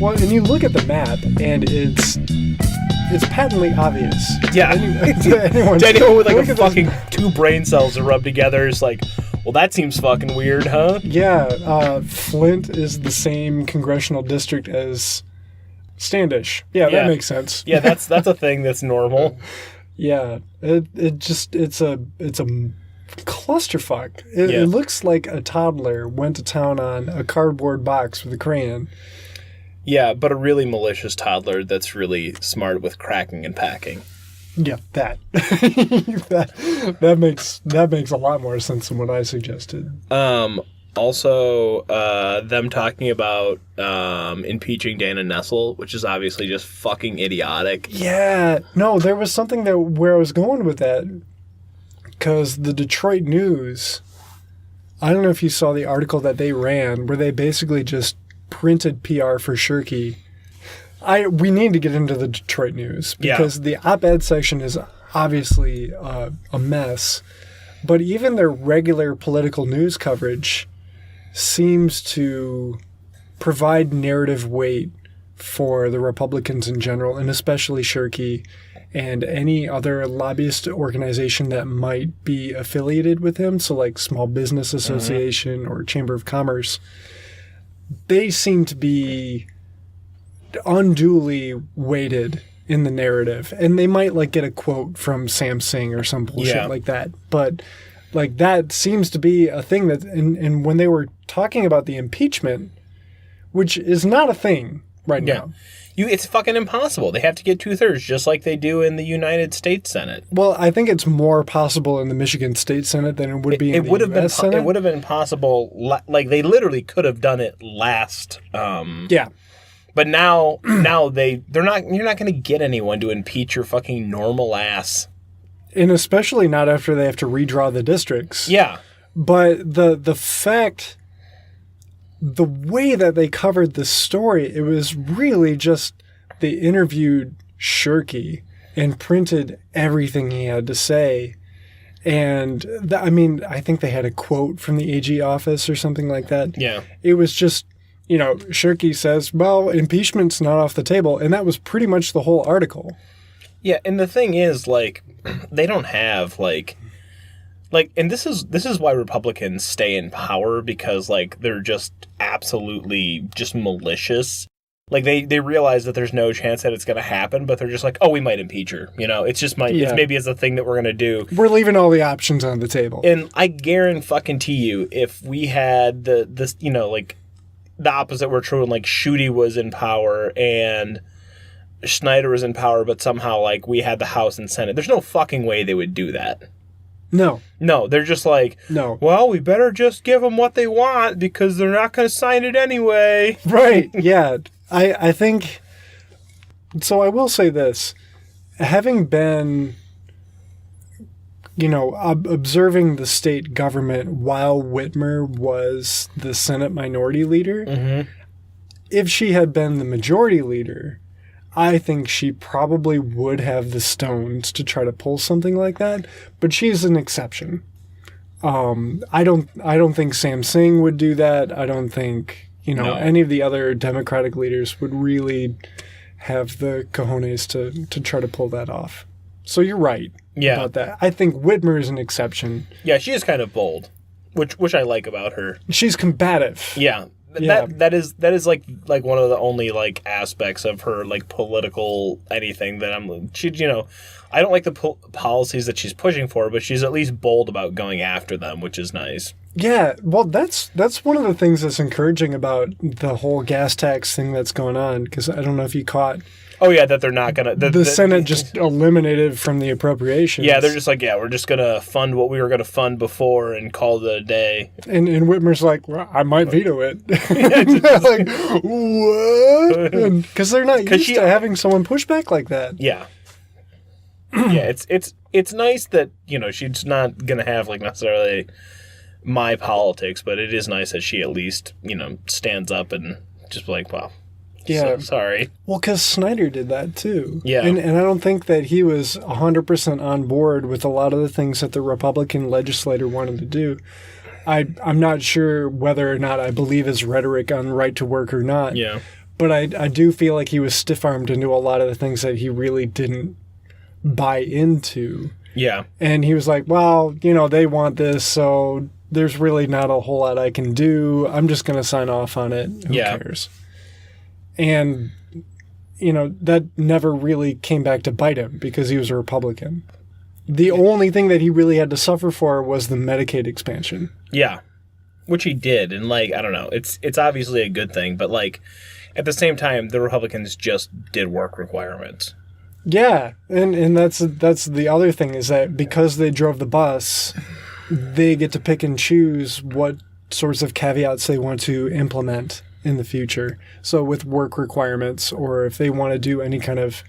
Well, and you look at the map, and it's patently obvious. Yeah. To anyone with like a fucking 2 brain cells to rub together is like, well, that seems fucking weird, huh? Yeah. Flint is the same congressional district as Standish. Yeah, that makes sense. Yeah, that's a thing that's normal. Yeah. It's a clusterfuck. It looks like a toddler went to town on a cardboard box with a crayon. Yeah, but a really malicious toddler that's really smart with cracking and packing. Yeah, that. that makes a lot more sense than what I suggested. Also, them talking about impeaching Dana Nessel, which is obviously just fucking idiotic. Yeah. No, there was something where I was going with that. Because the Detroit News, I don't know if you saw the article that they ran, where they basically just printed PR for Shirky. We need to get into the Detroit News, because the op-ed section is obviously a mess. But even their regular political news coverage seems to provide narrative weight for the Republicans in general, and especially Shirky and any other lobbyist organization that might be affiliated with him, so like Small Business Association or Chamber of Commerce. They seem to be unduly weighted in the narrative, and they might like get a quote from Sam Singh or some bullshit like that, but like that seems to be a thing that, and when they were talking about the impeachment, which is not a thing right now. It's fucking impossible. They have to get 2/3, just like they do in the United States Senate. Well, I think it's more possible in the Michigan State Senate than it would be in the U.S. Senate. It would have been possible, like they literally could have done it last. But now they're not. You're not going to get anyone to impeach your fucking normal ass. And especially not after they have to redraw the districts. Yeah. But the fact, the way that they covered the story, it was really just they interviewed Shirky and printed everything he had to say. And I think they had a quote from the AG office or something like that. Yeah. It was just, Shirky says, well, impeachment's not off the table. And that was pretty much the whole article. Yeah, and the thing is, like, they don't have, like, and this is why Republicans stay in power, because, like, they're just absolutely just malicious. Like, they realize that there's no chance that it's going to happen, but they're just like, oh, we might impeach her. It's just it's maybe it's a thing that we're going to do. We're leaving all the options on the table. And I guarantee you, if we had the opposite were true, and, like, Schuette was in power and Schneider was in power, but somehow, like, we had the House and Senate, there's no fucking way they would do that. No, they're just like, no. Well, we better just give them what they want because they're not going to sign it anyway. Right, yeah. I think, so I will say this. Having been, observing the state government while Whitmer was the Senate minority leader, if she had been the majority leader, I think she probably would have the stones to try to pull something like that, but she's an exception. I don't think Sam Singh would do that. I don't think, any of the other Democratic leaders would really have the cojones to try to pull that off. So you're right about that. I think Whitmer is an exception. Yeah, she is kind of bold, which I like about her. She's combative. Yeah. That is like one of the only like aspects of her like political anything that I don't like the policies that she's pushing for, but she's at least bold about going after them, which is nice. Yeah, well, that's one of the things that's encouraging about the whole gas tax thing that's going on, because I don't know if you caught. Oh, yeah, that they're not going to... The Senate just eliminated from the appropriations. Yeah, they're just like, we're just going to fund what we were going to fund before and call it a day. And Whitmer's like, well, I might veto it. Like, what? Because they're not used to having someone push back like that. Yeah. Yeah, it's nice that, she's not going to have, like, necessarily my politics, but it is nice that she at least, stands up and just be like, wow. Yeah. So, sorry. Well, because Snyder did that too. Yeah. And I don't think that he was 100% on board with a lot of the things that the Republican legislator wanted to do. I'm not sure whether or not I believe his rhetoric on right to work or not. Yeah. But I do feel like he was stiff-armed into a lot of the things that he really didn't buy into. Yeah. And he was like, well, they want this, so there's really not a whole lot I can do. I'm just going to sign off on it. Who cares? And, that never really came back to bite him because he was a Republican. The only thing that he really had to suffer for was the Medicaid expansion. Yeah. Which he did. And, I don't know. It's obviously a good thing. But, at the same time, the Republicans just did work requirements. Yeah. And that's the other thing is that because they drove the bus, they get to pick and choose what sorts of caveats they want to implement in the future. So with work requirements, or if they want to do any kind of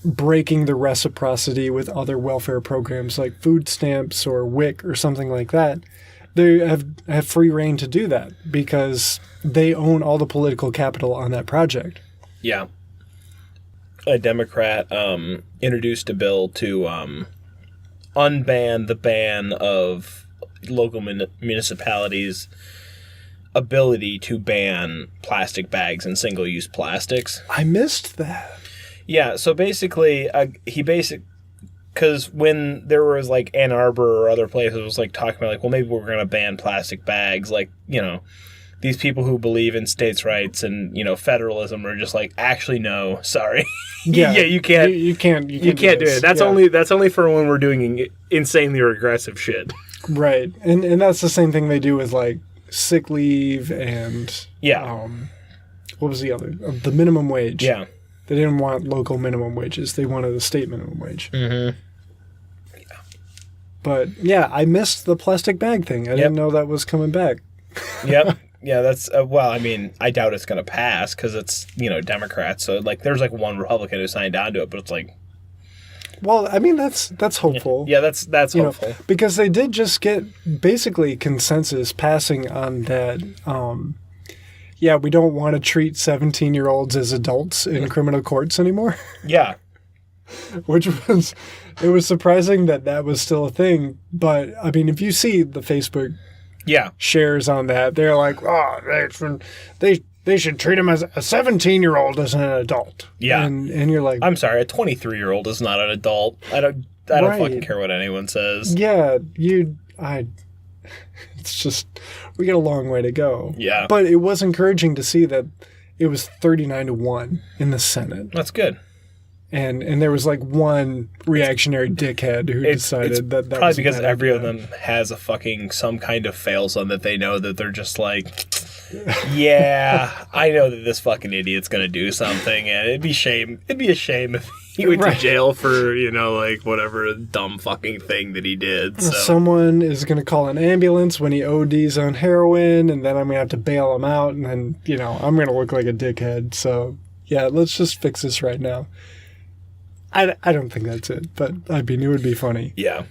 breaking the reciprocity with other welfare programs like food stamps or WIC or something like that, they have free reign to do that because they own all the political capital on that project. Yeah. A Democrat introduced a bill to unban the ban of local municipalities' ability to ban plastic bags and single-use plastics. I missed that. Yeah, so basically, because when there was Ann Arbor or other places was talking about well, maybe we're going to ban plastic bags, these people who believe in states' rights and federalism are just actually no, sorry. Yeah, you can't. You can't do it. That's only for when we're doing insanely regressive shit. Right, and that's the same thing they do with sick leave and what was the other? The minimum wage. Yeah. They didn't want local minimum wages. They wanted a state minimum wage. Mm-hmm. But, yeah, I missed the plastic bag thing. I didn't know that was coming back. Yep. Yeah, that's, I doubt it's going to pass because it's, Democrats. So, there's, one Republican who signed on to it, but it's Well, I mean, that's hopeful. Yeah, that's hopeful. Because they did just get basically consensus passing on that, we don't want to treat 17-year-olds as adults in criminal courts anymore. Yeah. Which it was surprising that was still a thing. But, I mean, if you see the Facebook shares on that, they're like, they should treat him as a 17-year-old as an adult. Yeah. And you're like... I'm sorry, a 23-year-old is not an adult. I don't fucking care what anyone says. Yeah, it's just... We got a long way to go. Yeah. But it was encouraging to see that it was 39-1 in the Senate. That's good. And there was one reactionary dickhead who decided that probably because every of them has a fucking some kind of fail-son that they know that they're just yeah, I know that this fucking idiot's gonna do something, and it'd be a shame if he went to jail for whatever dumb fucking thing that he did. So. Someone is gonna call an ambulance when he ODs on heroin, and then I'm gonna have to bail him out, and then I'm gonna look like a dickhead. So yeah, let's just fix this right now. I don't think that's it, but it would be funny. Yeah.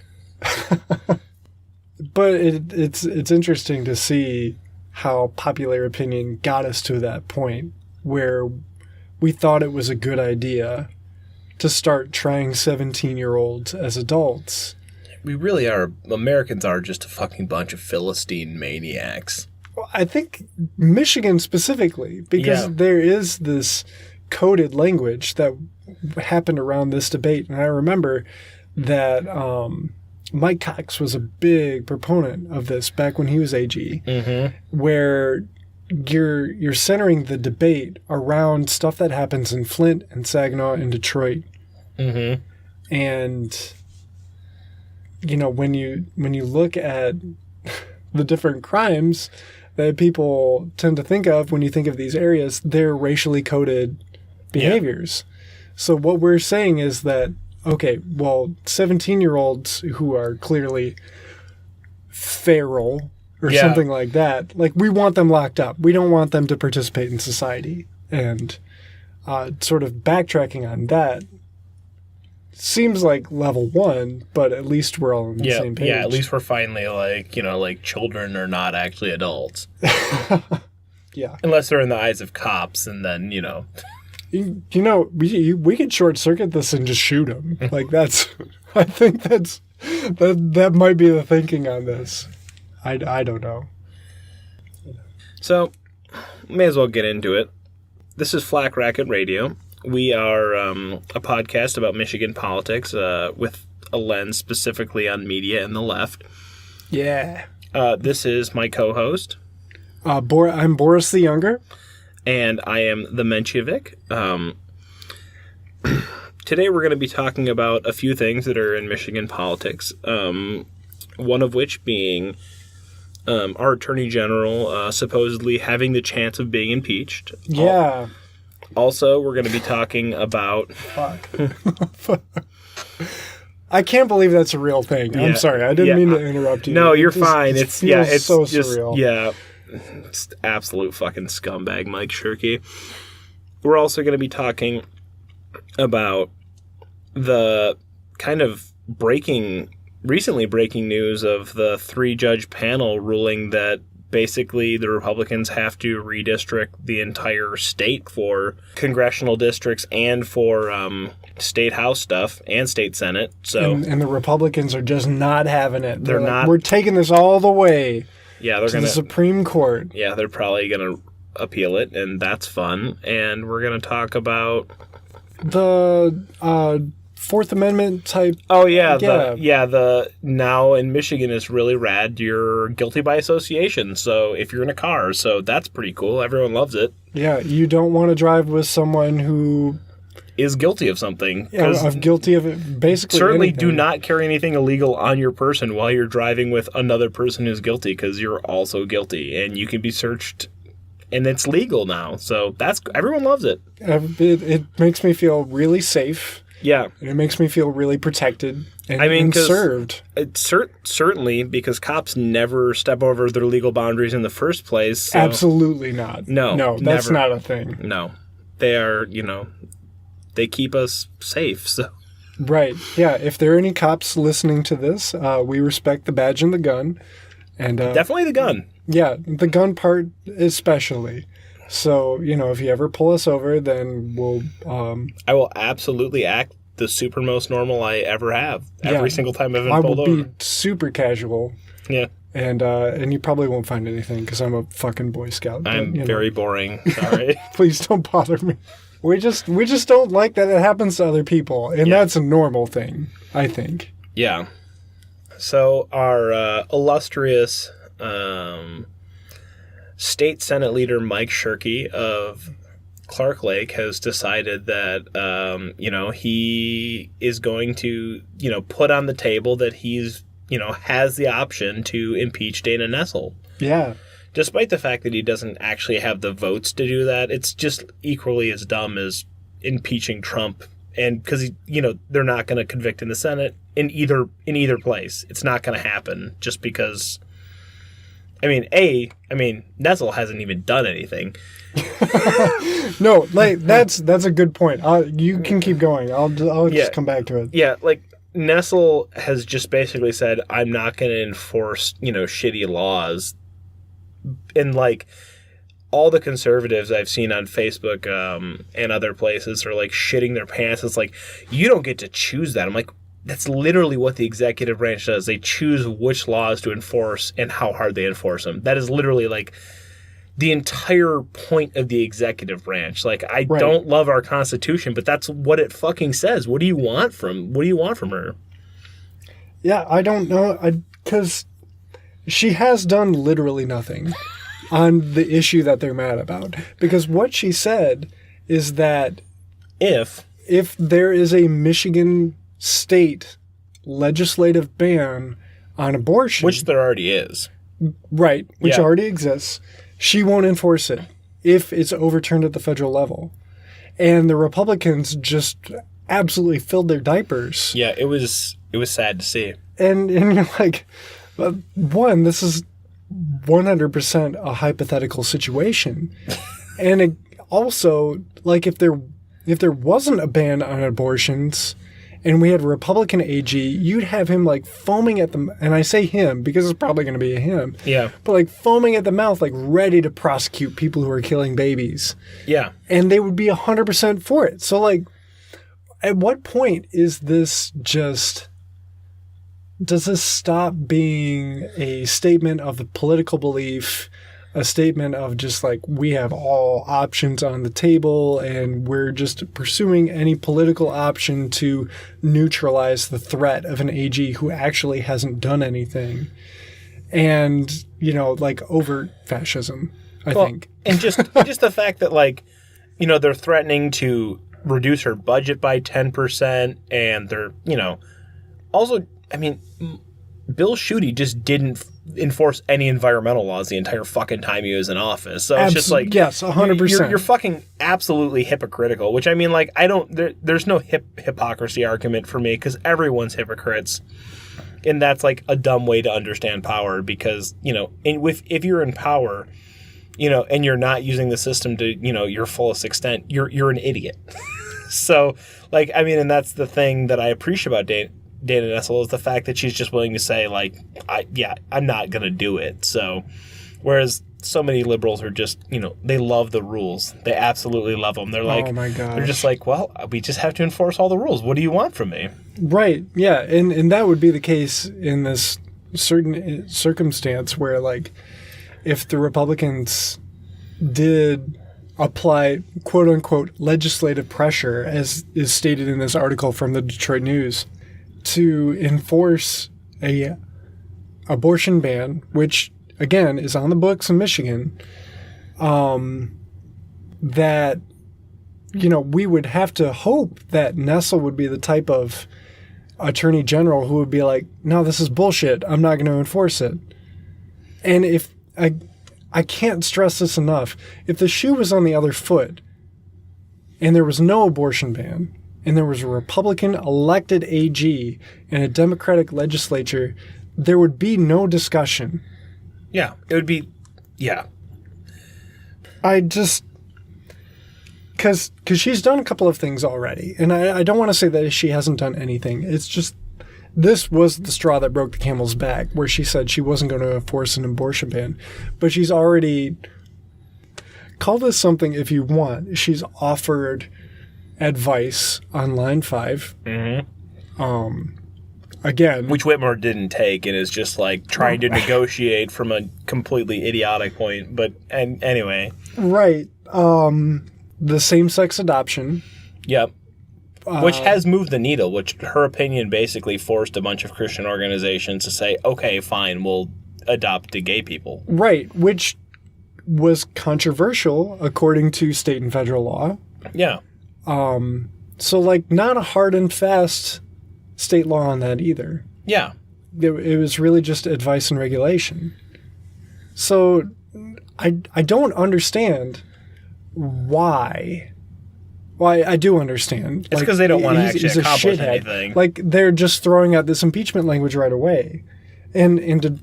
But it's interesting to see how popular opinion got us to that point where we thought it was a good idea to start trying 17-year-olds as adults. We really are. Americans are just a fucking bunch of Philistine maniacs. Well, I think Michigan specifically, because there is this coded language that happened around this debate. And I remember that Mike Cox was a big proponent of this back when he was AG, where you're centering the debate around stuff that happens in Flint and Saginaw and Detroit. Mm-hmm. And, when you look at the different crimes that people tend to think of when you think of these areas, they're racially coded behaviors. Yeah. So what we're saying is that, 17-year-olds who are clearly feral or something like that, we want them locked up. We don't want them to participate in society. And sort of backtracking on that seems like level one, but at least we're all on the same page. Yeah, at least we're finally children are not actually adults. Yeah. Unless they're in the eyes of cops, and then, we could short circuit this and just shoot them. I think that might be the thinking on this. I don't know. So, may as well get into it. This is Flack Racket Radio. We are a podcast about Michigan politics with a lens specifically on media and the left. Yeah. This is my co-host. I'm Boris the Younger. And I am the Menshevik. Today we're going to be talking about a few things that are in Michigan politics. One of which being our Attorney General supposedly having the chance of being impeached. Yeah. Also, we're going to be talking about... Fuck. I can't believe that's a real thing. Yeah. I'm sorry. I didn't mean to interrupt you. No, you're fine. It's so just, surreal. Yeah, it's absolute fucking scumbag Mike Shirky. We're also going to be talking about the kind of recently breaking news of the 3-judge panel ruling that basically the Republicans have to redistrict the entire state for congressional districts and for state house stuff and state senate. So and the Republicans are just not having it. They're like, not. We're taking this all the way yeah, they're to the Supreme Court. Yeah, they're probably going to appeal it, and that's fun. And we're going to talk about the Fourth Amendment type. Oh yeah, the now in Michigan is really rad. You're guilty by association. So if you're in a car, so that's pretty cool. Everyone loves it. Yeah, you don't want to drive with someone who is guilty of something. Of guilty of it, basically. Certainly, anything. do not carry anything illegal on your person while you're driving with another person who's guilty, because you're also guilty, and you can be searched. And it's legal now, so everyone loves it. It makes me feel really safe. Yeah. And it makes me feel really protected and served. It's certainly because cops never step over their legal boundaries in the first place. So. Absolutely not. No, that's never. not a thing. No. They are, they keep us safe. So. Right. Yeah, if there are any cops listening to this, we respect the badge and the gun. And definitely the gun. Yeah, the gun part especially. So, if you ever pull us over, then we'll... I will absolutely act the super most normal I ever have. Every single time I've been pulled over. I will be super casual. Yeah. And you probably won't find anything because I'm a fucking Boy Scout. I'm very boring. Sorry. Please don't bother me. We just don't like that it happens to other people. And that's a normal thing, I think. Yeah. So our illustrious... State Senate Leader Mike Shirky of Clark Lake has decided that, he is going to, put on the table that he's, has the option to impeach Dana Nessel. Yeah. Despite the fact that he doesn't actually have the votes to do that, it's just equally as dumb as impeaching Trump. And because, they're not going to convict in the Senate in either place. It's not going to happen just because... Nessel hasn't even done anything. No, that's a good point. You can keep going. I'll just come back to it. Yeah, Nessel has just basically said, I'm not going to enforce, shitty laws. And, all the conservatives I've seen on Facebook and other places are, shitting their pants. It's you don't get to choose that. I'm like, that's literally what the executive branch does. They choose which laws to enforce and how hard they enforce them. That is literally the entire point of the executive branch. I don't love our Constitution, but that's what it fucking says. What do you want from her? Yeah, I don't know. Because she has done literally nothing on the issue that they're mad about. Because what she said is that if there is a Michigan state legislative ban on abortion, which there already is, right, which already exists, she won't enforce it if it's overturned at the federal level. And the Republicans just absolutely filled their diapers. Yeah, it was sad to see. And you're like, one, this is 100% a hypothetical situation. And also, if there wasn't a ban on abortions and we had a Republican AG, you'd have him foaming at the, and I say him because it's probably going to be a him. Yeah. But foaming at the mouth, ready to prosecute people who are killing babies. Yeah. And they would be 100% for it. So at what point is this just, does this stop being a statement of the political belief a statement of just like, we have all options on the table and we're just pursuing any political option to neutralize the threat of an AG who actually hasn't done anything. And, like overt fascism, I think. And just the fact that, like, they're threatening to reduce her budget by 10%, and they're, also, I mean, Bill Schuette just didn't enforce any environmental laws the entire fucking time he was in office. So it's just like, yes, 100%. You're fucking absolutely hypocritical, which I mean, like, there's no hypocrisy argument for me, because everyone's hypocrites. And that's like a dumb way to understand power, because, if you're in power, and you're not using the system to, your fullest extent, you're an idiot. So, like, I mean, and that's the thing that I appreciate about Dana Nessel, is the fact that she's just willing to say, like, I'm not going to do it. So, whereas so many liberals are just, they love the rules. They absolutely love them. They're like, oh my gosh. They're just like, well, we just have to enforce all the rules. What do you want from me? Right. Yeah. And that would be the case in this certain circumstance where, like, if the Republicans did apply quote unquote legislative pressure, as is stated in this article from the Detroit News, to enforce a abortion ban, which again is on the books in Michigan, that, we would have to hope that Nessel would be the type of attorney general who would be like, no, this is bullshit, I'm not going to enforce it. And if I can't stress this enough, if the shoe was on the other foot and there was no abortion ban, and there was a Republican elected AG and a Democratic legislature, there would be no discussion. Yeah, it would be, yeah. I just, because she's done a couple of things already, and I don't want to say that she hasn't done anything. It's just, this was the straw that broke the camel's back, where she said she wasn't going to enforce an abortion ban. But she's already, call this something if you want, she's offered advice on line 5. Mm-hmm. Again, which Whitmer didn't take, and is just like trying to negotiate from a completely idiotic point. But anyway, right? The same-sex adoption. Yep. Which has moved the needle. Which her opinion basically forced a bunch of Christian organizations to say, "Okay, fine, we'll adopt to gay people." Right, which was controversial according to state and federal law. Yeah. So, like, not a hard and fast state law on that either. Yeah. It was really just advice and regulation. So, I don't understand why. Well, I do understand. It's because they don't want to actually accomplish anything. Like, they're just throwing out this impeachment language right away. And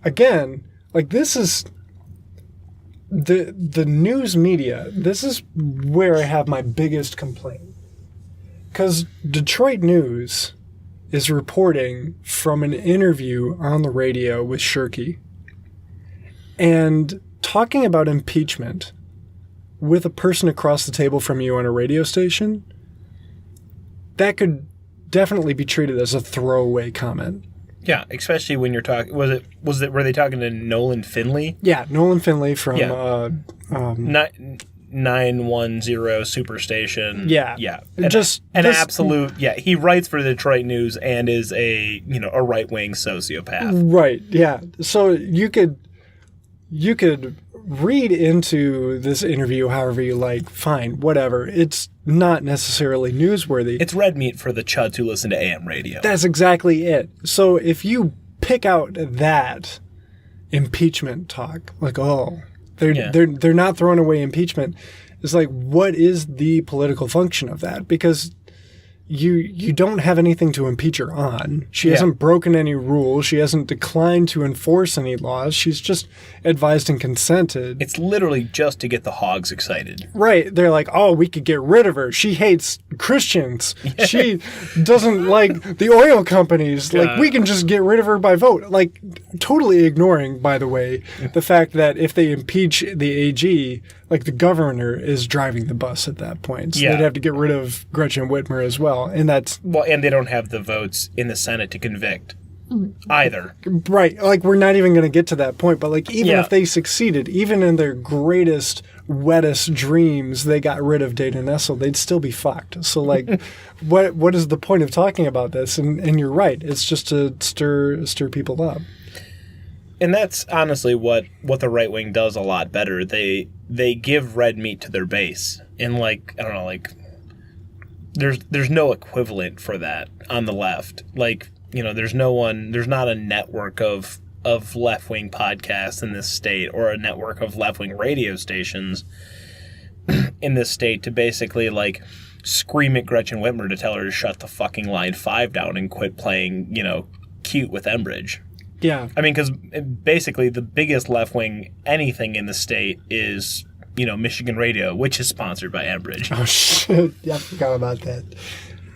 again, like, this is... The news media, this is where I have my biggest complaint. Because Detroit News is reporting from an interview on the radio with Shirky and talking about impeachment with a person across the table from you on a radio station. That could definitely be treated as a throwaway comment. Yeah, especially when you're talking. Were they talking to Nolan Finley? Yeah, Nolan Finley from 910 Superstation. Yeah, yeah, absolute. Yeah, he writes for the Detroit News and is a right wing sociopath. Right. Yeah. So you could read into this interview however you like. Fine, whatever. It's not necessarily newsworthy. It's red meat for the chuds who listen to AM radio. That's exactly it. So if you pick out that impeachment talk, like, oh, they're not throwing away impeachment, it's like, what is the political function of that? Because you don't have anything to impeach her on. She hasn't broken any rules. She hasn't declined to enforce any laws. She's just advised and consented. It's literally just to get the hogs excited. Right. They're like, oh, we could get rid of her. She hates Christians. She doesn't like the oil companies. Like, we can just get rid of her by vote. Like, totally ignoring, by the way, the fact that if they impeach the AG, like, the governor is driving the bus at that point. So they'd have to get rid of Gretchen Whitmer as well. And that's... Well, and they don't have the votes in the Senate to convict. either. Right. Like, we're not even going to get to that point. But, like, even Yeah. if they succeeded, even in their greatest, wettest dreams, they got rid of Dana Nessel, they'd still be fucked. So, like, what is the point of talking about this? And you're right. It's just to stir people up. And that's honestly what the right wing does a lot better. They give red meat to their base. And, like, I don't know, like, there's no equivalent for that on the left. Like, you know, there's not a network of left-wing podcasts in this state or a network of left-wing radio stations in this state to basically, like, scream at Gretchen Whitmer to tell her to shut the fucking Line 5 down and quit playing, you know, cute with Enbridge. Yeah. I mean, because basically the biggest left-wing anything in the state is, you know, Michigan Radio, which is sponsored by Enbridge. Oh, shit. Yeah, I forgot about that.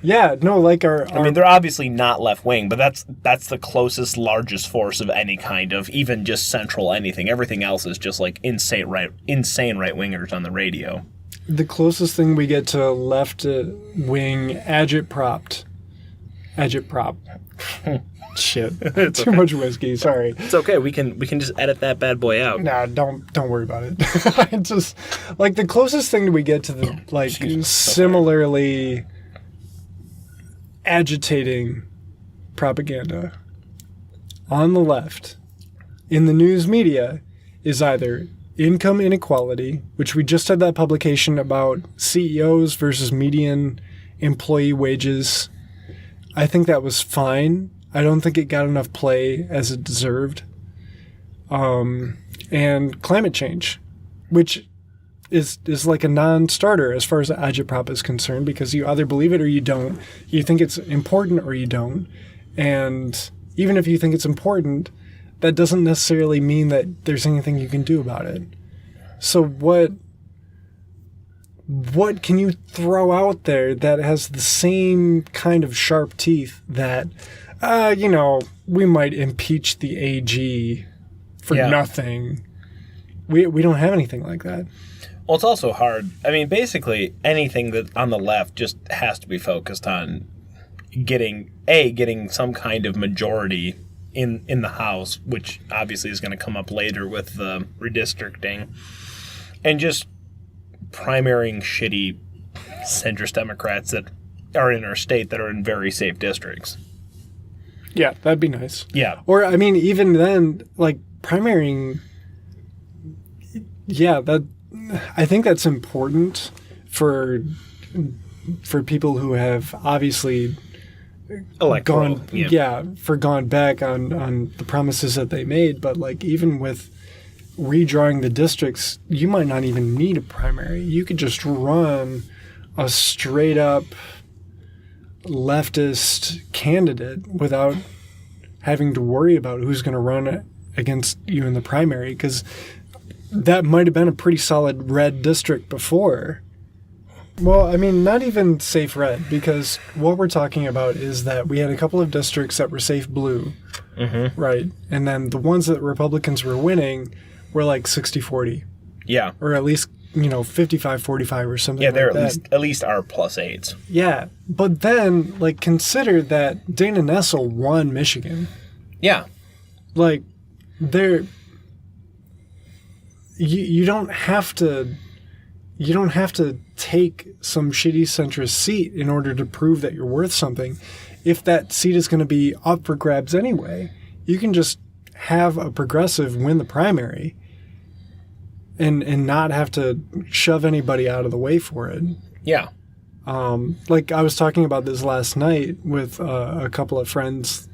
Yeah, no, like our I mean, they're obviously not left-wing, but that's the closest, largest force of any kind of, even just central anything. Everything else is just, like, insane right-wingers on the radio. the closest thing we get to left-wing agitprop. Shit. Too much whiskey, sorry. It's okay. We can just edit that bad boy out. Nah, don't worry about it. I just, like, the closest thing we get to the, like, similarly agitating propaganda on the left in the news media is either income inequality, which we just had that publication about CEOs versus median employee wages. I think that was fine. I don't think it got enough play as it deserved. And climate change, which is like a non-starter as far as agitprop is concerned, because you either believe it or you don't. You think it's important or you don't. And even if you think it's important, that doesn't necessarily mean that there's anything you can do about it. So what can you throw out there that has the same kind of sharp teeth that, we might impeach the AG for nothing? We don't have anything like that. Well, it's also hard. I mean, basically, anything that on the left just has to be focused on getting some kind of majority in the House, which obviously is going to come up later with the redistricting, and just primarying shitty centrist Democrats that are in our state that are in very safe districts. Yeah, that'd be nice. Yeah. Or, I mean, even then, like, primarying, I think that's important for people who have obviously Electoral. gone back on the promises that they made. But, like, even with redrawing the districts, you might not even need a primary. You could just run a straight up leftist candidate without having to worry about who's going to run against you in the primary, because that might have been a pretty solid red district before. Well, I mean, not even safe red, because what we're talking about is that we had a couple of districts that were safe blue, right? And then the ones that Republicans were winning were like 60-40. Yeah. Or at least, 55-45 or something. Yeah, they're like that. at least our +8s. Yeah, but then, like, consider that Dana Nessel won Michigan. Yeah. Like, you don't have to take some shitty centrist seat in order to prove that you're worth something. If that seat is going to be up for grabs anyway, you can just have a progressive win the primary and not have to shove anybody out of the way for it. Yeah. Like, I was talking about this last night with a couple of friends.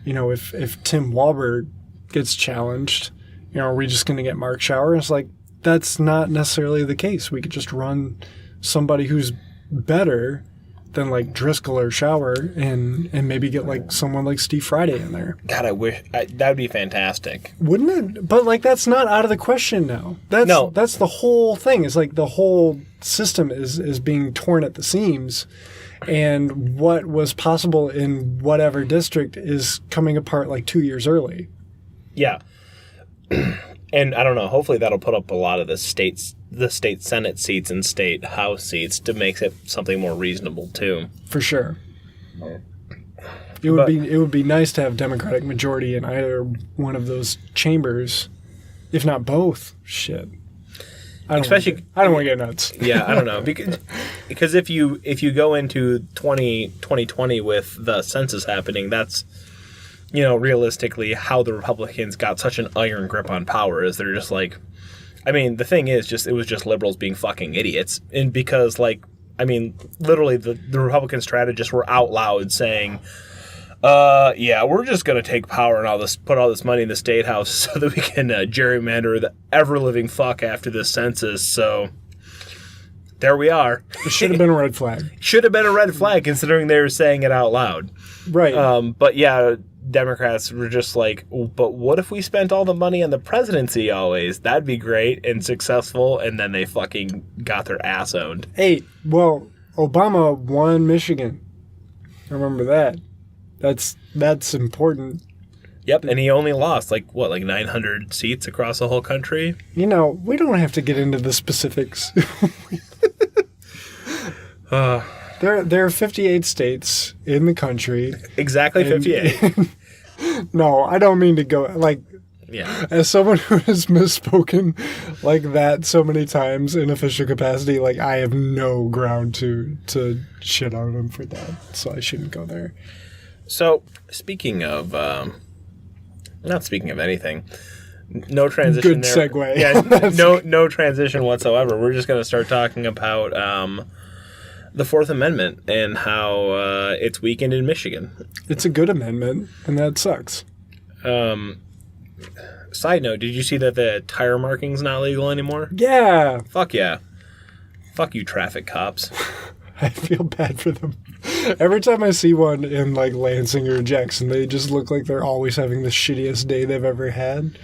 If Tim Walberg gets challenged, are we just going to get Mark Schauer? It's like, that's not necessarily the case. We could just run somebody who's better than, like, Driscoll or Schauer and maybe get, like, someone like Steve Friday in there. God, I wish that would be fantastic. Wouldn't it? But, like, that's not out of the question now. That's the whole thing. It's like the whole system is being torn at the seams, and what was possible in whatever district is coming apart like 2 years early. Yeah. And I don't know, hopefully that'll put up a lot of the state Senate seats and state House seats to make it something more reasonable too. For sure. It would be nice to have Democratic majority in either one of those chambers, if not both. Shit. I don't want to get nuts. Yeah, I don't know. Because if you go into 2020 with the census happening, that's, realistically how the Republicans got such an iron grip on power is they're just like, I mean, the thing is it was just liberals being fucking idiots. And because literally the Republican strategists were out loud saying, we're just going to take power and put all this money in the state house so that we can gerrymander the ever-living fuck after this census. So there we are. It should have been a red flag. Should have been a red flag considering they were saying it out loud. Right. But yeah, Democrats were just like, but what if we spent all the money on the presidency always? That'd be great and successful. And then they fucking got their ass owned. Hey, well, Obama won Michigan. Remember that. That's important. Yep, and he only lost, 900 seats across the whole country? We don't have to get into the specifics. There are 58 states in the country. Exactly 58. No, I don't mean to go, yeah. As someone who has misspoken like that so many times in official capacity, I have no ground to shit on him for that, so I shouldn't go there. So, speaking of, not speaking of anything, no transition Good there. segue. Yeah, no transition whatsoever. We're just going to start talking about the Fourth Amendment and how it's weakened in Michigan. It's a good amendment, and that sucks. Side note, did you see that the tire marking's not legal anymore? Yeah. Fuck yeah. Fuck you, traffic cops. I feel bad for them. Every time I see one in Lansing or Jackson, they just look like they're always having the shittiest day they've ever had.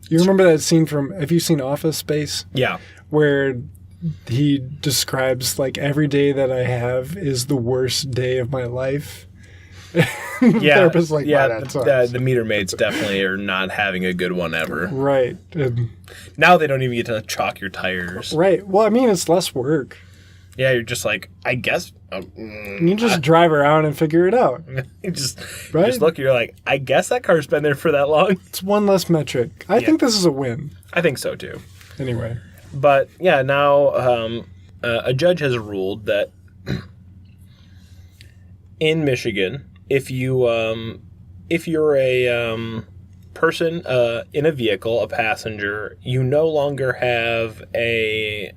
You remember that scene have you seen Office Space? Yeah. Where he describes every day that I have is the worst day of my life. The therapist's the meter maids definitely are not having a good one ever. Right. Now they don't even get to chalk your tires. Right. Well, I mean, it's less work. Yeah, you're just I guess. You just drive around and figure it out. You just look, you're like, I guess that car's been there for that long. It's one less metric. I think this is a win. I think so, too. Anyway. But, yeah, now a judge has ruled that in Michigan, if you're a person in a vehicle, a passenger, you no longer have a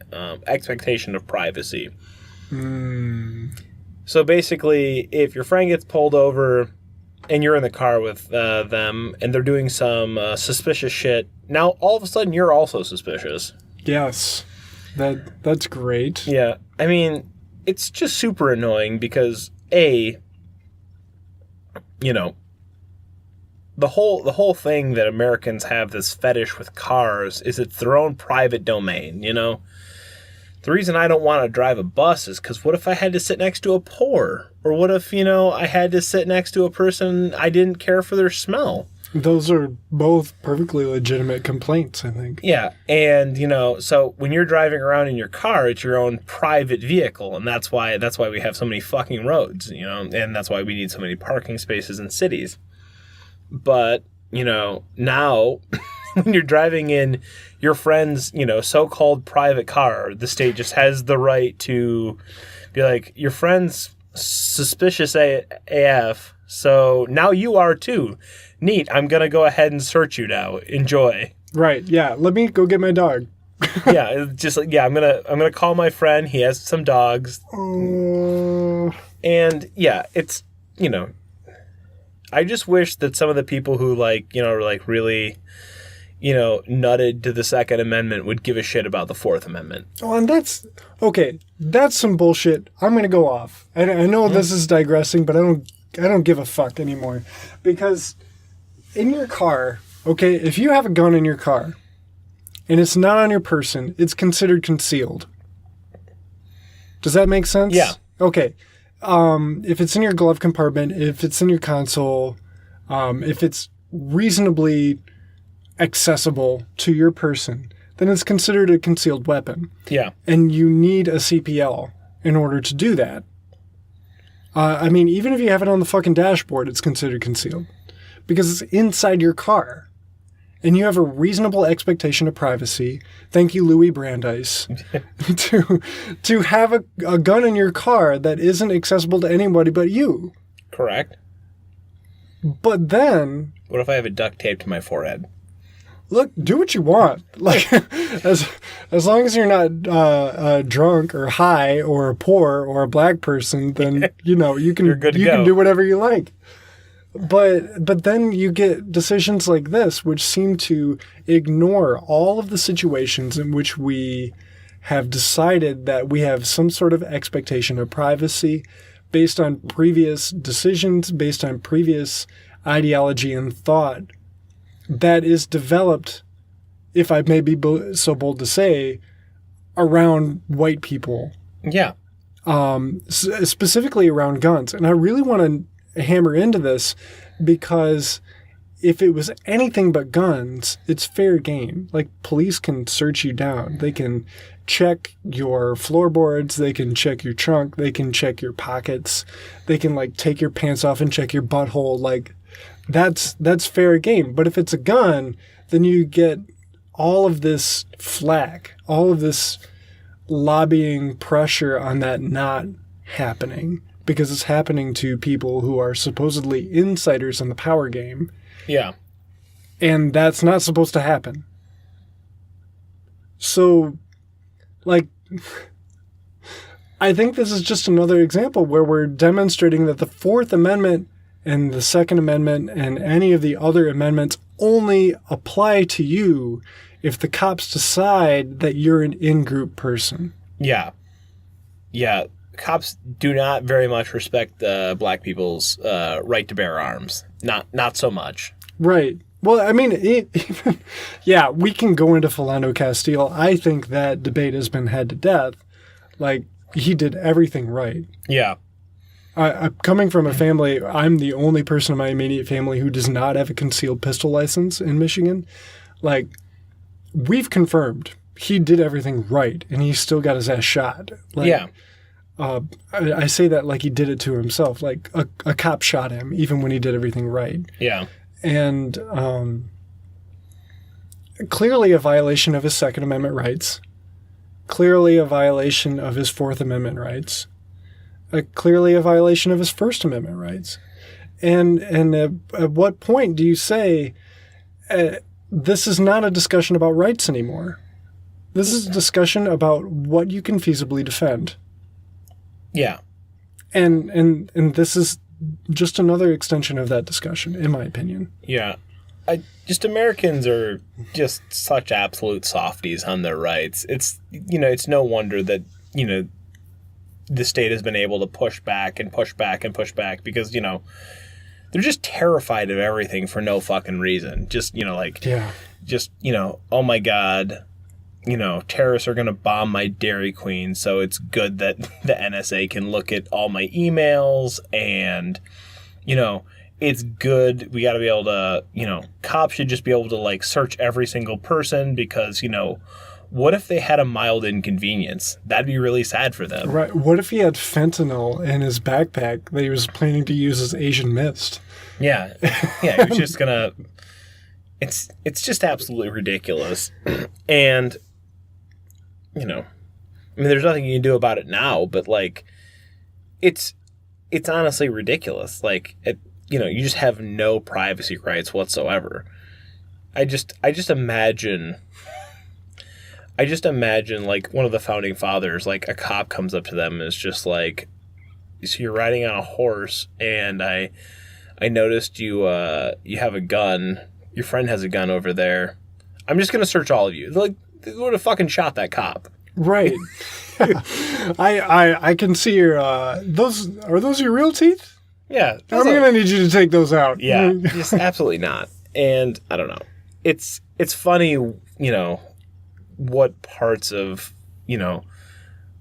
expectation of privacy. So basically, if your friend gets pulled over and you're in the car with them and they're doing some suspicious shit, now all of a sudden you're also suspicious. Yes. That's great. Yeah. I mean, it's just super annoying because, the whole thing that Americans have this fetish with cars is it's their own private domain, The reason I don't want to drive a bus is because what if I had to sit next to a poor? Or what if, I had to sit next to a person I didn't care for their smell? Those are both perfectly legitimate complaints, I think. Yeah, and, so when you're driving around in your car, it's your own private vehicle, and that's why we have so many fucking roads, and that's why we need so many parking spaces in cities. But, now when you're driving in your friend's, so-called private car, the state just has the right to be like, your friend's suspicious AF, so now you are too. Neat, I'm going to go ahead and search you now. Enjoy. Right, yeah. Let me go get my dog. Yeah, just I'm gonna call my friend. He has some dogs. And yeah, it's I just wish that some of the people who are really nutted to the Second Amendment would give a shit about the Fourth Amendment. Oh, and that's some bullshit. I'm going to go off. I know this is digressing, but I don't give a fuck anymore. Because in your car, if you have a gun in your car and it's not on your person, it's considered concealed. Does that make sense? Yeah. Okay. If it's in your glove compartment, if it's in your console, if it's reasonably accessible to your person, then it's considered a concealed weapon. Yeah. And you need a CPL in order to do that. I mean, even if you have it on the fucking dashboard, it's considered concealed because it's inside your car. And you have a reasonable expectation of privacy. Thank you, Louis Brandeis, to have a gun in your car that isn't accessible to anybody but you. Correct. But then... What if I have it duct taped to my forehead? Look, do what you want. Like, as long as you're not drunk or high or poor or a black person, then you can You're good to go. can do whatever you like. But then you get decisions like this, which seem to ignore all of the situations in which we have decided that we have some sort of expectation of privacy based on previous decisions, based on previous ideology and thought that is developed, if I may be so bold to say, around white people. Yeah. Specifically around guns. And I really want to hammer into this because if it was anything but guns, it's fair game. Like, police can search you down. They can check your floorboards. They can check your trunk. They can check your pockets. They can, like, take your pants off and check your butthole. Like, that's fair game. But if it's a gun, then you get all of this flack, all of this lobbying pressure on that not happening because it's happening to people who are supposedly insiders in the power game. Yeah. And that's not supposed to happen. So, like, I think this is just another example where we're demonstrating that the Fourth Amendment and the Second Amendment and any of the other amendments only apply to you if the cops decide that you're an in-group person. Yeah. Yeah. Cops do not very much respect black people's right to bear arms. Not so much. Right. Well, I mean, yeah, we can go into Philando Castile. I think that debate has been had to death. Like, he did everything right. Yeah. I'm coming from a family, I'm the only person in my immediate family who does not have a concealed pistol license in Michigan. Like, we've confirmed he did everything right, and he still got his ass shot. Like, yeah. I say that like he did it to himself. Like, a cop shot him, even when he did everything right. Yeah. And clearly a violation of his Second Amendment rights. Clearly a violation of his Fourth Amendment rights. Clearly a violation of his First Amendment rights. And at what point do you say, this is not a discussion about rights anymore? This is a discussion about what you can feasibly defend. Yeah. And this is just another extension of that discussion, in my opinion. Yeah. Americans are just such absolute softies on their rights. It's no wonder that, the state has been able to push back and push back and push back because, they're just terrified of everything for no fucking reason. Just, oh my God, terrorists are going to bomb my Dairy Queen, so it's good that the NSA can look at all my emails and, it's good. We got to be able to, cops should just be able to, like, search every single person because, what if they had a mild inconvenience? That'd be really sad for them. Right. What if he had fentanyl in his backpack that he was planning to use as Asian mist? Yeah. Yeah, he was just going to... It's just absolutely ridiculous. And, there's nothing you can do about it now, but, like, it's honestly ridiculous. Like, you just have no privacy rights whatsoever. I just imagine, like, one of the founding fathers, like, a cop comes up to them and is just like, so you're riding on a horse, and I noticed you have a gun. Your friend has a gun over there. I'm just going to search all of you. Like, they would have fucking shot that cop. Right. I can see your, are those your real teeth? Yeah. I'm going to need you to take those out. Yeah, just absolutely not. And I don't know. It's funny, what parts of,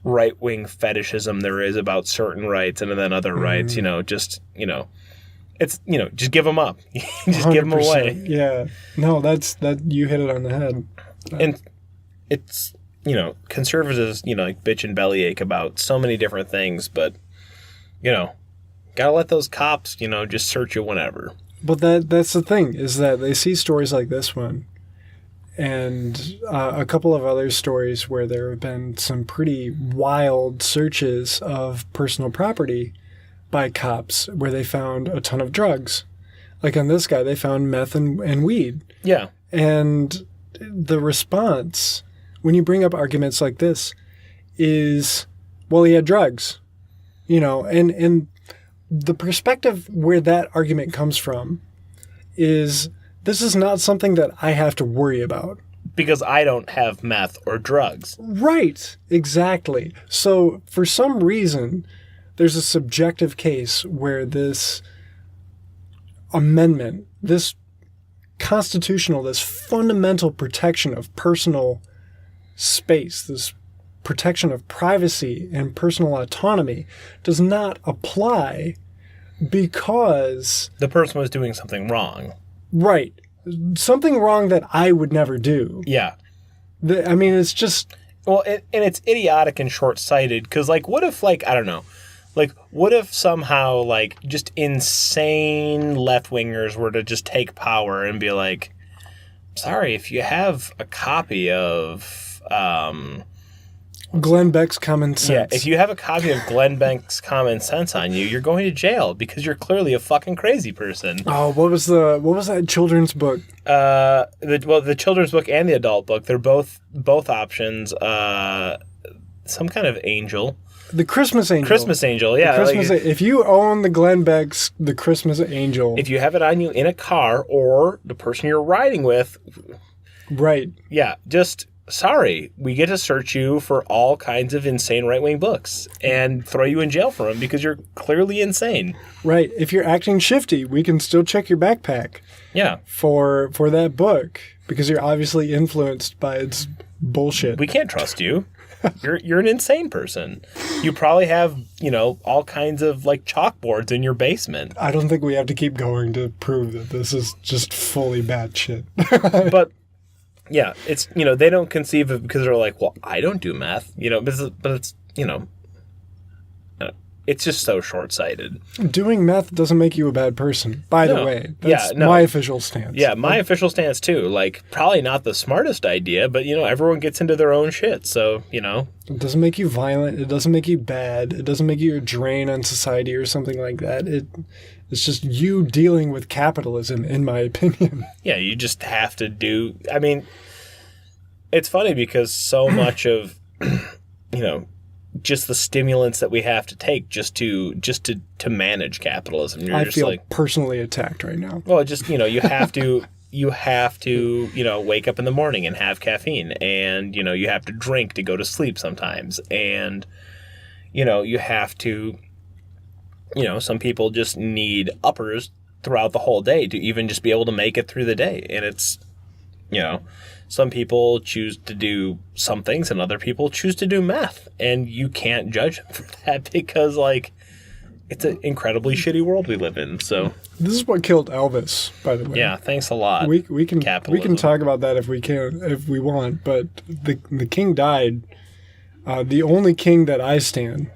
right-wing fetishism there is about certain rights and then other rights, just give them up. Just give them away. Yeah. No, that you hit it on the head. And it's, conservatives, like, bitch and bellyache about so many different things, but, Gotta let those cops, just search you whenever. But that's the thing, is that they see stories like this one and a couple of other stories where there have been some pretty wild searches of personal property by cops where they found a ton of drugs. Like on this guy, they found meth and weed. Yeah. And the response, when you bring up arguments like this, is, well, he had drugs. And the perspective where that argument comes from is, this is not something that I have to worry about. Because I don't have meth or drugs. Right, exactly. So for some reason, there's a subjective case where this amendment, this fundamental protection of personal space, this protection of privacy and personal autonomy does not apply because... the person was doing something wrong. Right. Something wrong that I would never do. Yeah. It's just... Well, and it's idiotic and short-sighted, because, what if, I don't know, what if somehow, just insane left-wingers were to just take power and be like, sorry, if you have a copy of... Glenn Beck's Common Sense. Yeah, if you have a copy of Glenn Beck's Common Sense on you, you're going to jail because you're clearly a fucking crazy person. Oh, what was that children's book? The children's book and the adult book, they're both options. Some kind of angel. The Christmas Angel. Christmas Angel, yeah. If you own the Glenn Beck's The Christmas Angel. If you have it on you in a car or the person you're riding with. Right. Yeah, just... sorry, we get to search you for all kinds of insane right-wing books and throw you in jail for them because you're clearly insane. Right. If you're acting shifty, we can still check your backpack. Yeah. For that book because you're obviously influenced by its bullshit. We can't trust you. You're an insane person. You probably have, all kinds of chalkboards in your basement. I don't think we have to keep going to prove that this is just fully bad shit. But yeah, it's, they don't conceive of it because they're like, well, I don't do math, but it's, it's just so short-sighted. Doing meth doesn't make you a bad person, by the way. That's my official stance. Yeah, my official stance, too. Probably not the smartest idea, but, everyone gets into their own shit, so, It doesn't make you violent. It doesn't make you bad. It doesn't make you a drain on society or something like that. It's just you dealing with capitalism, in my opinion. Yeah, you just have to do... it's funny because so much of, just the stimulants that we have to take just to manage capitalism. I feel personally attacked right now. Well, just, you have to... you have to, wake up in the morning and have caffeine. And, you have to drink to go to sleep sometimes. And, you have to... some people just need uppers throughout the whole day to even just be able to make it through the day. And it's, some people choose to do some things and other people choose to do meth. And you can't judge them for that because, it's an incredibly shitty world we live in. So this is what killed Elvis, by the way. Yeah, thanks a lot. We can talk about that if we want. But the king died. The only king that I stand.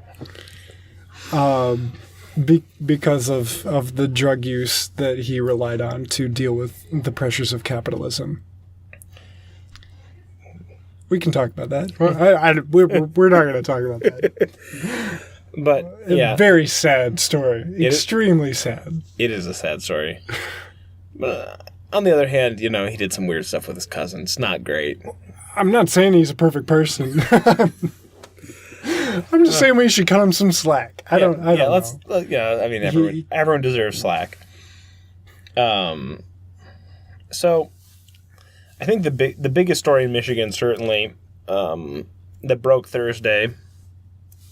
Because of the drug use that he relied on to deal with the pressures of capitalism. We can talk about that. We're not going to talk about that. But, yeah. A very sad story. Extremely sad. It is a sad story. But on the other hand, he did some weird stuff with his cousin. It's not great. I'm not saying he's a perfect person. I'm just saying we should cut him some slack. I don't know. Everyone deserves slack. So I think the biggest story in Michigan, certainly, that broke Thursday,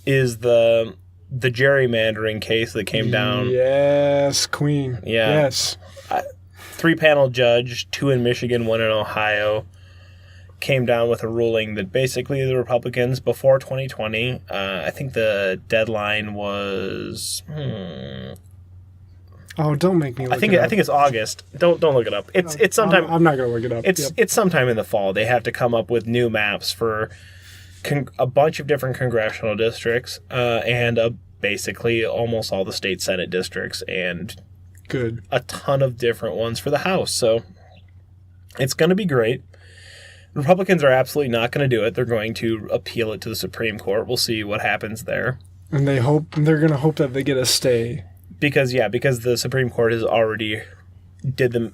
is the gerrymandering case that came down. Yes, Queen. Yeah. Yes. 3-panel judge, 2 in Michigan, 1 in Ohio, came down with a ruling that basically the Republicans, before 2020, I think the deadline was... Oh, don't make me look it up. I think it's August. Don't look it up. It's sometime... I'm not going to look it up. It's sometime in the fall. They have to come up with new maps for a bunch of different congressional districts and basically almost all the state Senate districts and Good. a ton of different ones for the House. So it's going to be great. Republicans are absolutely not going to do it. They're going to appeal it to the Supreme Court. We'll see what happens there. And they're going to hope that they get a stay. Because the Supreme Court has already did the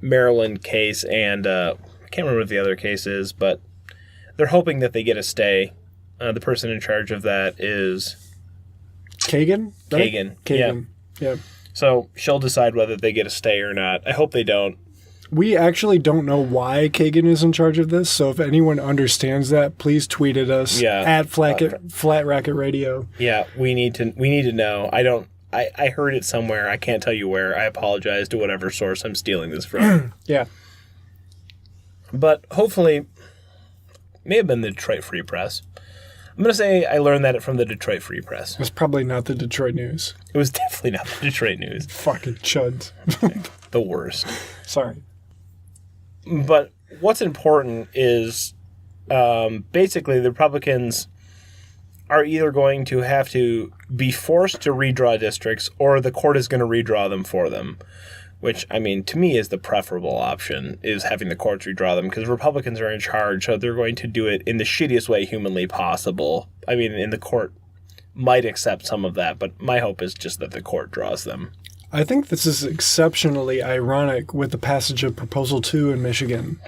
Maryland case, and I can't remember what the other case is, but they're hoping that they get a stay. The person in charge of that is Kagan? Right? Kagan. Yeah. So she'll decide whether they get a stay or not. I hope they don't. We actually don't know why Kagan is in charge of this, so if anyone understands that, please tweet at us at Flat Racket Radio. Yeah, we need to know. I heard it somewhere. I can't tell you where. I apologize to whatever source I'm stealing this from. Yeah. But hopefully, may have been the Detroit Free Press. I'm going to say I learned that from the Detroit Free Press. It was probably not the Detroit News. It was definitely not the Detroit News. Fucking chuds. The worst. Sorry. But what's important is basically the Republicans are either going to have to be forced to redraw districts or the court is going to redraw them for them, which, I mean, to me is the preferable option, is having the courts redraw them, because Republicans are in charge, so they're going to do it in the shittiest way humanly possible. I mean, in the court might accept some of that, but my hope is just that the court draws them. I think this is exceptionally ironic with the passage of Proposal 2 in Michigan,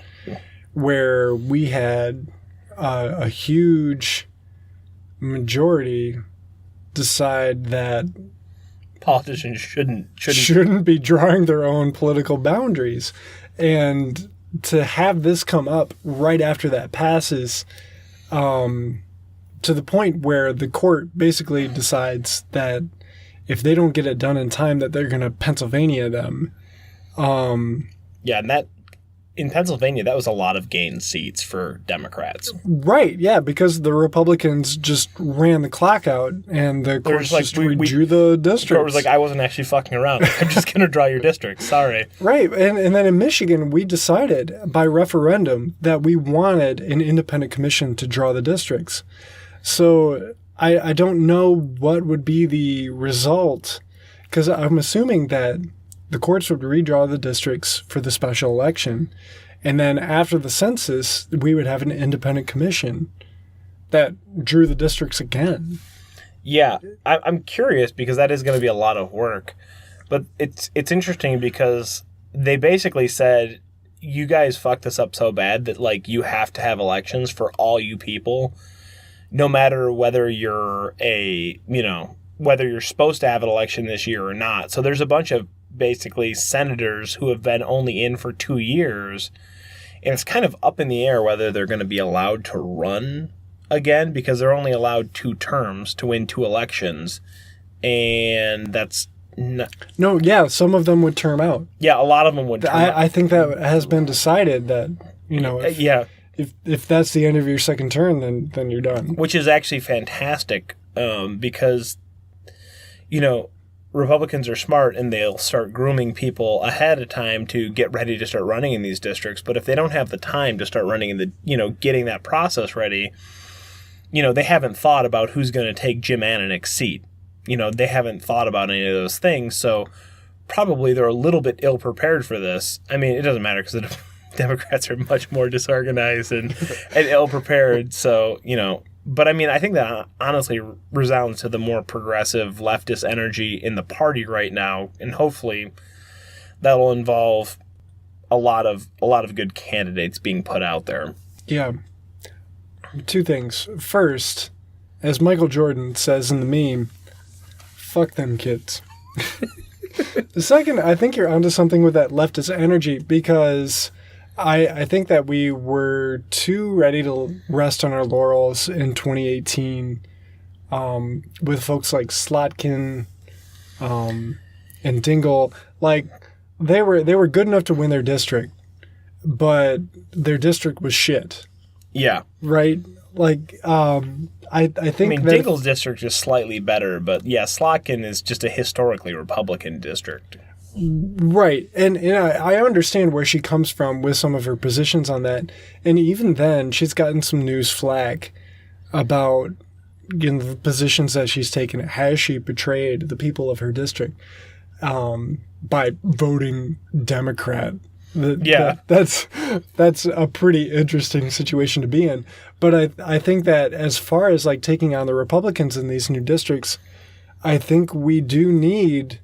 where we had a huge majority decide that politicians shouldn't be drawing their own political boundaries. And to have this come up right after that passes, to the point where the court basically decides that if they don't get it done in time, that they're going to Pennsylvania them. Yeah, and that in Pennsylvania, that was a lot of gained seats for Democrats. Right, yeah, because the Republicans just ran the clock out, and the courts just redrew the districts. The court was like, I wasn't actually fucking around. I'm just going to draw your district. Sorry. Right, and then in Michigan, we decided by referendum that we wanted an independent commission to draw the districts. So I don't know what would be the result, because I'm assuming that the courts would redraw the districts for the special election, and then after the census, we would have an independent commission that drew the districts again. Yeah, I'm curious, because that is going to be a lot of work. But it's interesting because they basically said, you guys fucked this up so bad that, like, you have to have elections for all you people, no matter whether you're whether you're supposed to have an election this year or not. So there's a bunch of basically senators who have been only in for 2 years, and it's kind of up in the air whether they're going to be allowed to run again, because they're only allowed 2 terms to win 2 elections, and that's no, yeah, some of them would term out. Yeah, a lot of them would term out. I think that has been decided that, if that's the end of your second term, then you're done. Which is actually fantastic, because, Republicans are smart and they'll start grooming people ahead of time to get ready to start running in these districts. But if they don't have the time to start running in the, getting that process ready, they haven't thought about who's going to take Jim Ananich's seat. They haven't thought about any of those things. So probably they're a little bit ill prepared for this. I mean, it doesn't matter because the Democrats are much more disorganized and ill prepared. So, but I mean, I think that honestly resounds to the more progressive leftist energy in the party right now, and hopefully that'll involve a lot of good candidates being put out there. Yeah. 2 things. First, as Michael Jordan says in the meme, fuck them kids. The second, I think you're onto something with that leftist energy, because I think that we were too ready to rest on our laurels in 2018 with folks like Slotkin and Dingell. Like, they were good enough to win their district, but their district was shit. Yeah. Right? Like, I think Dingell's district is slightly better, but yeah, Slotkin is just a historically Republican district. Right. And I understand where she comes from with some of her positions on that. And even then, she's gotten some news flack about the positions that she's taken. Has she betrayed the people of her district by voting Democrat? That's a pretty interesting situation to be in. But I think that as far as like taking on the Republicans in these new districts, I think we do need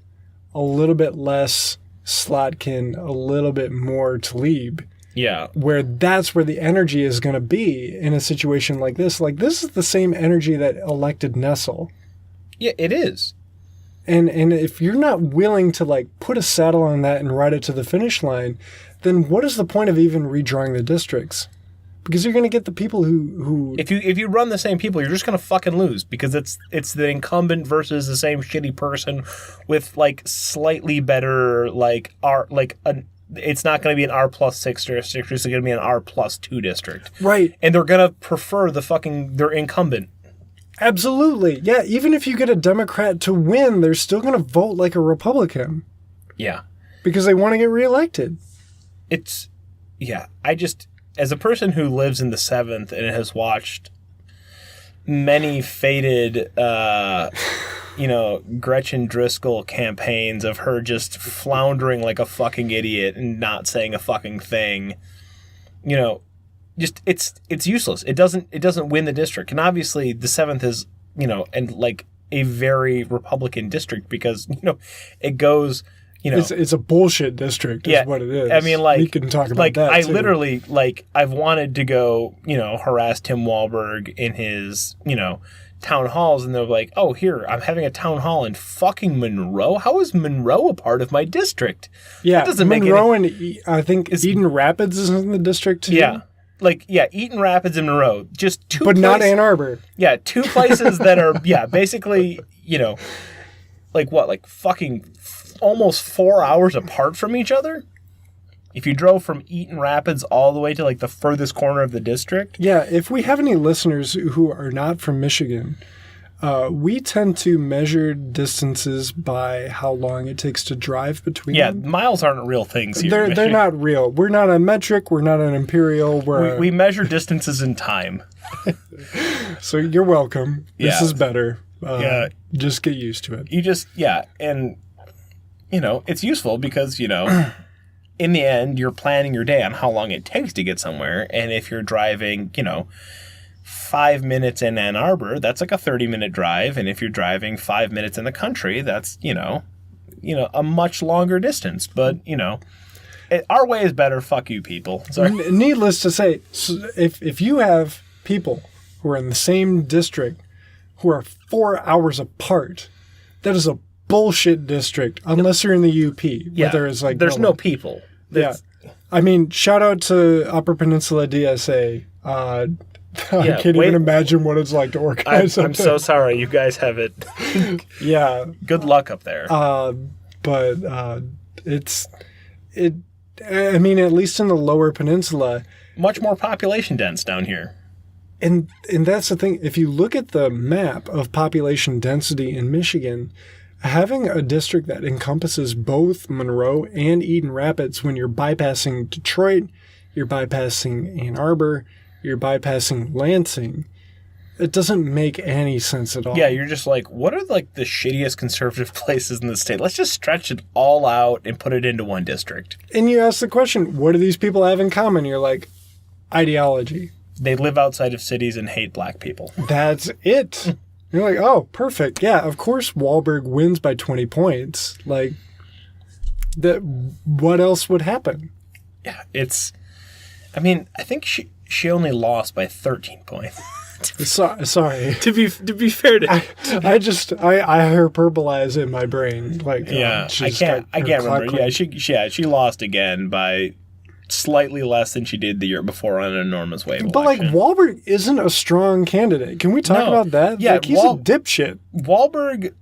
a little bit less Slotkin, a little bit more Tlaib. Yeah. Where that's where the energy is going to be in a situation like this. Like, this is the same energy that elected Nessel. Yeah, it is. And if you're not willing to, like, put a saddle on that and ride it to the finish line, then what is the point of even redrawing the districts? Because you're going to get the people who... If you run the same people, you're just going to fucking lose, because it's the incumbent versus the same shitty person with, like, slightly better, like, it's not going to be an R+6 district, it's going to be an R+2 district. Right. And they're going to prefer their incumbent. Absolutely. Yeah, even if you get a Democrat to win, they're still going to vote like a Republican. Yeah. Because they want to get reelected. As a person who lives in the 7th and has watched many faded, Gretchen Driscoll campaigns of her just floundering like a fucking idiot and not saying a fucking thing, it's useless. It doesn't win the district. And obviously the 7th is, and like a very Republican district because, it goes... It's a bullshit district is what it is. I mean, like... We can talk about that, I too. literally, I've wanted to go, harass Tim Walberg in his, town halls, and they're like, oh, here, I'm having a town hall in fucking Monroe? How is Monroe a part of my district? Yeah, that doesn't Monroe and I think Eden Rapids is in the district, too. Yeah. Eden Rapids and Monroe. Just two But not Ann Arbor. Yeah, two places that are, basically, fucking... almost 4 hours apart from each other. If you drove from Eaton Rapids all the way to like the furthest corner of the district. Yeah, if we have any listeners who are not from Michigan, we tend to measure distances by how long it takes to drive between them. Miles aren't real things here. They're not real. We're not a metric. We're not an imperial. We measure distances in time. So you're welcome. This is better. Just get used to it. And... it's useful because, in the end, you're planning your day on how long it takes to get somewhere. And if you're driving, 5 minutes in Ann Arbor, that's like a 30-minute drive. And if you're driving 5 minutes in the country, that's, a much longer distance. But, our way is better. Fuck you, people. Sorry. Needless to say, if you have people who are in the same district who are 4 hours apart, that is a bullshit district unless you're in the UP. Yeah, there's no people. I mean, shout out to Upper Peninsula DSA. I can't even imagine what it's like to organize. I'm so sorry, you guys have it. Yeah, good luck up there. But I mean, at least in the Lower Peninsula, much more population dense down here. And that's the thing. If you look at the map of population density in Michigan, having a district that encompasses both Monroe and Eden Rapids, when you're bypassing Detroit, you're bypassing Ann Arbor, you're bypassing Lansing, it doesn't make any sense at all. Yeah, you're just like, what are like the shittiest conservative places in the state? Let's just stretch it all out and put it into one district. And you ask the question, what do these people have in common? You're like, ideology. They live outside of cities and hate black people. That's it. You're like, oh, perfect. Yeah, of course Wahlberg wins by 20 points. Like, what else would happen? Yeah, I think she only lost by 13 points. Sorry. To be fair to... I hyperbolize in my brain. Like, I can't remember. Yeah, she lost again by... slightly less than she did the year before on an enormous wave election. But, like, Wahlberg isn't a strong candidate. Can we talk about that? Yeah, like, he's a dipshit. Wahlberg,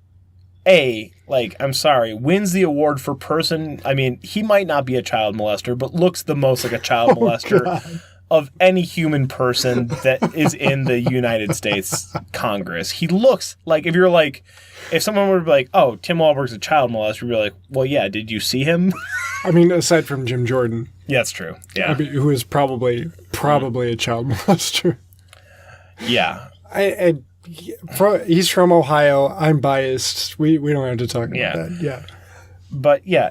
I'm sorry, wins the award for person... I mean, he might not be a child molester, but looks the most like a child molester of any human person that is in the United States Congress. He looks like, if someone were to be like, oh, Tim Wahlberg's a child molester, you'd be like, well, yeah, did you see him? I mean, aside from Jim Jordan. Yeah, that's true. Yeah. I mean, who is probably a child molester. Yeah. He's from Ohio. I'm biased. We don't have to talk about that. Yeah. But yeah,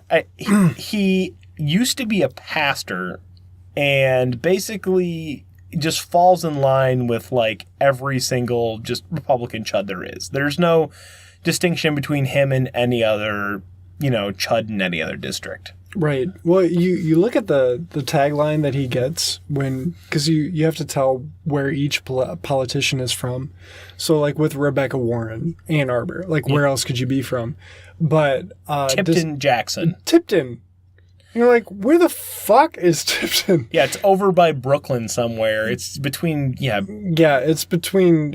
he used to be a pastor and basically just falls in line with like every single just Republican chud there is. There's no distinction between him and any other, chud in any other district. Right. Well, you look at the tagline that he gets because you have to tell where each politician is from. So like with Rebecca Warren, Ann Arbor, like where else could you be from? But Tipton, Jackson. Tipton. You're like, where the fuck is Tipton? Yeah, it's over by Brooklyn somewhere. It's between Yeah, it's between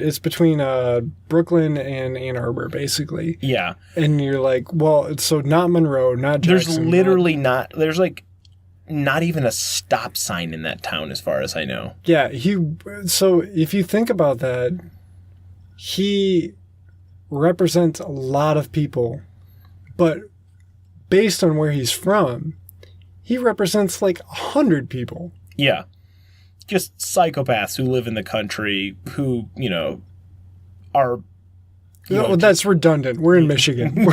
Brooklyn and Ann Arbor, basically. Yeah. And you're like, well, it's so not Monroe, not Jackson. There's literally there's like not even a stop sign in that town as far as I know. Yeah, so if you think about that, he represents a lot of people, but based on where he's from, he represents like 100 people. Yeah. Just psychopaths who live in the country who, are... that's redundant. We're in Michigan.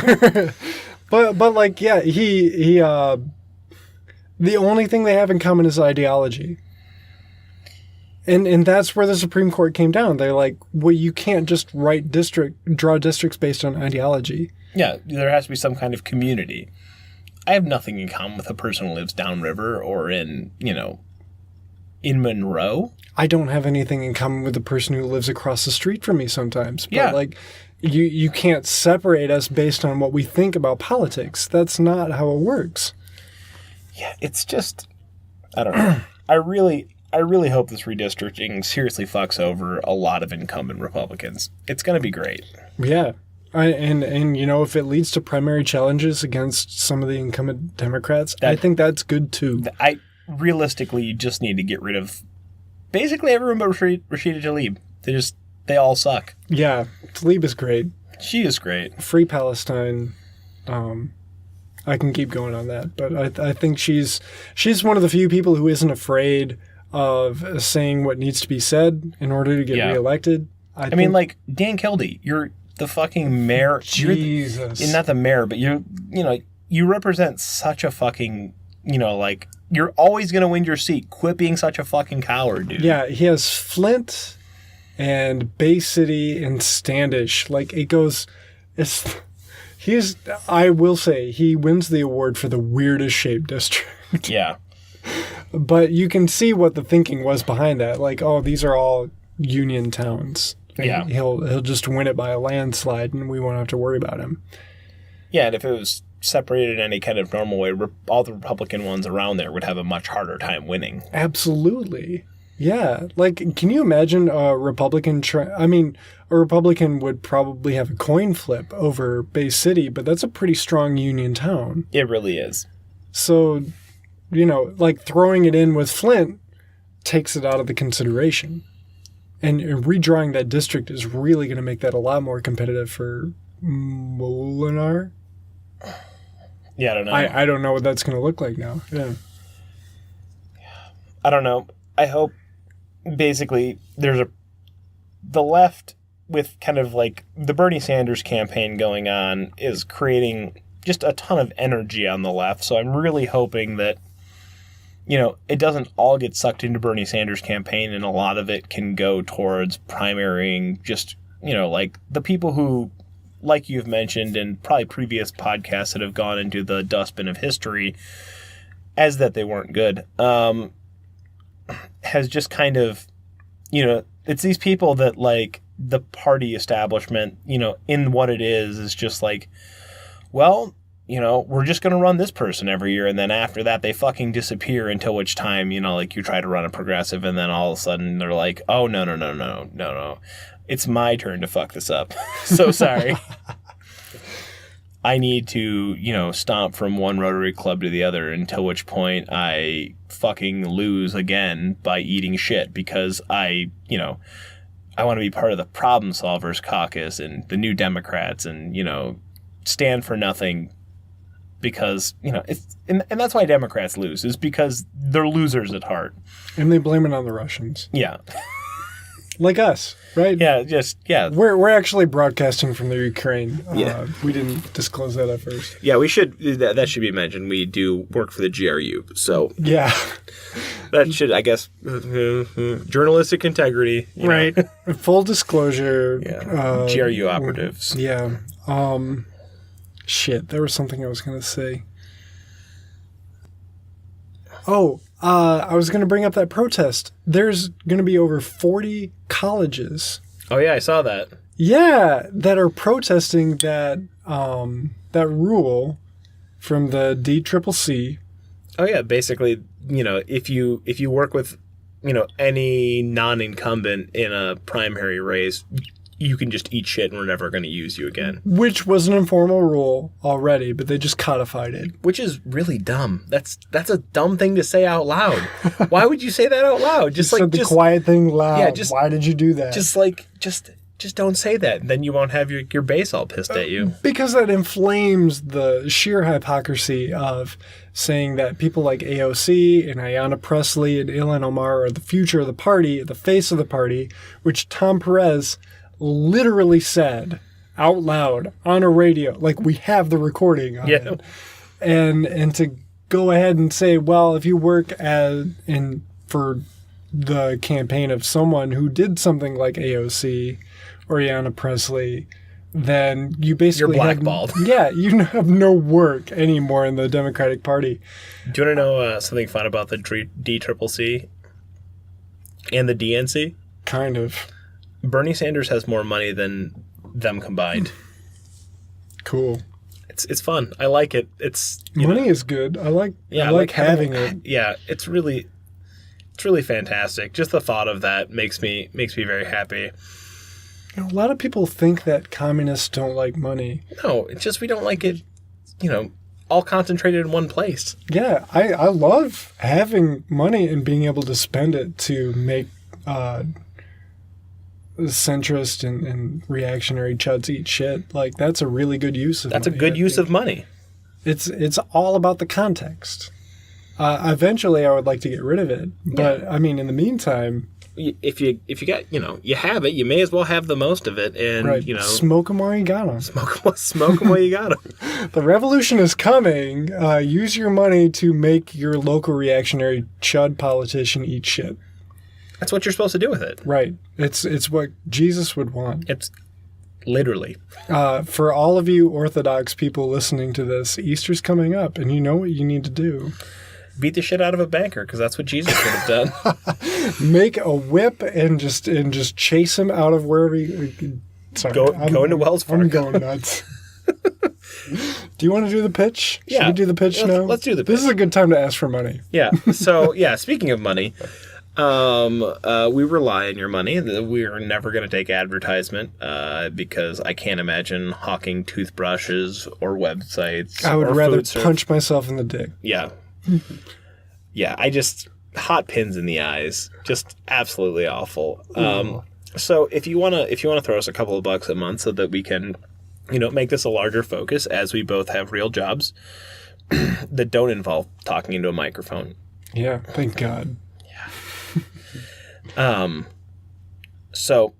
but like, yeah, he the only thing they have in common is ideology. And that's where the Supreme Court came down. They're like, well, you can't just draw districts based on ideology. Yeah, there has to be some kind of community. I have nothing in common with a person who lives downriver or in Monroe. I don't have anything in common with the person who lives across the street from me sometimes. But yeah. like, you can't separate us based on what we think about politics. That's not how it works. Yeah, it's just, I don't know. I really hope this redistricting seriously fucks over a lot of incumbent Republicans. It's going to be great. Yeah. And if it leads to primary challenges against some of the incumbent Democrats, I think that's good too. Realistically, you just need to get rid of basically everyone but Rashida Tlaib. They all suck. Yeah, Tlaib is great. She is great. Free Palestine. I can keep going on that, but I think she's one of the few people who isn't afraid of saying what needs to be said in order to get reelected. I mean, like Dan Kildee, you're the fucking mayor. Jesus. You're not the mayor, but you represent such a fucking, you're always going to win your seat. Quit being such a fucking coward, dude. Yeah, he has Flint and Bay City and Standish. Like, it goes, I will say, he wins the award for the weirdest shaped district. Yeah. But you can see what the thinking was behind that. Like, oh, these are all union towns. Yeah. He'll just win it by a landslide, and we won't have to worry about him. Yeah, and if it was separated in any kind of normal way, all the Republican ones around there would have a much harder time winning. Absolutely. Yeah. Like, can you imagine a Republican... a Republican would probably have a coin flip over Bay City, but that's a pretty strong union town. It really is. So, like throwing it in with Flint takes it out of the consideration. And redrawing that district is really going to make that a lot more competitive for Molinar. Yeah, I don't know. I don't know what that's going to look like now. Yeah. I don't know. I hope basically the left with kind of like the Bernie Sanders campaign going on is creating just a ton of energy on the left. So I'm really hoping that, it doesn't all get sucked into Bernie Sanders' campaign, and a lot of it can go towards primarying just, like the people who, like you've mentioned in probably previous podcasts that have gone into the dustbin of history as that they weren't good, has just kind of, it's these people that like the party establishment, in what it is just like, well, we're just going to run this person every year. And then after that, they fucking disappear until which time, like you try to run a progressive and then all of a sudden they're like, oh, no. It's my turn to fuck this up. So sorry. I need to, stomp from one Rotary Club to the other until which point I fucking lose again by eating shit because I want to be part of the Problem Solvers Caucus and the New Democrats and, stand for nothing. Because, it's and that's why Democrats lose, is because they're losers at heart. And they blame it on the Russians. Yeah. Like us, right? Yeah. We're actually broadcasting from the Ukraine. Yeah. We didn't disclose that at first. Yeah, we should. That should be mentioned. We do work for the GRU, so Yeah. that should, I guess, journalistic integrity. Right. Full disclosure. Yeah. GRU operatives. Yeah. Shit, there was something I was going to say. Oh, I was going to bring up that protest. There's going to be over 40 colleges. Oh, yeah, I saw that. Yeah, that are protesting that rule from the DCCC. Oh, yeah, basically, if you work with, any non-incumbent in a primary race, you can just eat shit and we're never going to use you again. Which was an informal rule already, but they just codified it. Which is really dumb. That's a dumb thing to say out loud. Why would you say that out loud? Just said the quiet thing loud. Yeah, why did you do that? Just don't say that. Then you won't have your base all pissed at you. Because that inflames the sheer hypocrisy of saying that people like AOC and Ayanna Pressley and Ilhan Omar are the future of the party, the face of the party, which Tom Perez literally said out loud on a radio, like we have the recording on it. And to go ahead and say, well, if you work for the campaign of someone who did something like AOC or Ayanna Pressley, then you basically you're blackballed. You have no work anymore in the Democratic Party. Do you want to know something fun about the DCCC and the DNC? Kind of. Bernie Sanders has more money than them combined. Cool. It's fun. I like it. It's money is good. I like having it. Yeah, it's really fantastic. Just the thought of that makes me very happy. A lot of people think that communists don't like money. No, it's just we don't like it, all concentrated in one place. Yeah, I love having money and being able to spend it to make centrist and reactionary chuds eat shit. Like, that's a really good use of money. That's a good use of money. It's all about the context. Eventually, I would like to get rid of it. But, I mean, in the meantime... If you got, you have it, you may as well have the most of it. And, right. Smoke them while you got them. Smoke them while you got them. The revolution is coming. Use your money to make your local reactionary chud politician eat shit. That's what you're supposed to do with it. Right. It's what Jesus would want. It's literally. For all of you Orthodox people listening to this, Easter's coming up, and you know what you need to do. Beat the shit out of a banker, because that's what Jesus would have done. Make a whip and just chase him out of wherever you... Sorry. Go into Wells Fargo. I'm going nuts. Do you want to do the pitch? Yeah. Should we do the pitch now? Let's do the pitch. This is a good time to ask for money. Yeah. So, speaking of money... we rely on your money. We're never going to take advertisement because I can't imagine hawking toothbrushes or websites. I would rather punch myself in the dick. Yeah. Yeah, hot pins in the eyes. Just absolutely awful. So if you want to throw us a couple of bucks a month so that we can, make this a larger focus, as we both have real jobs that don't involve talking into a microphone. Yeah, thank God. So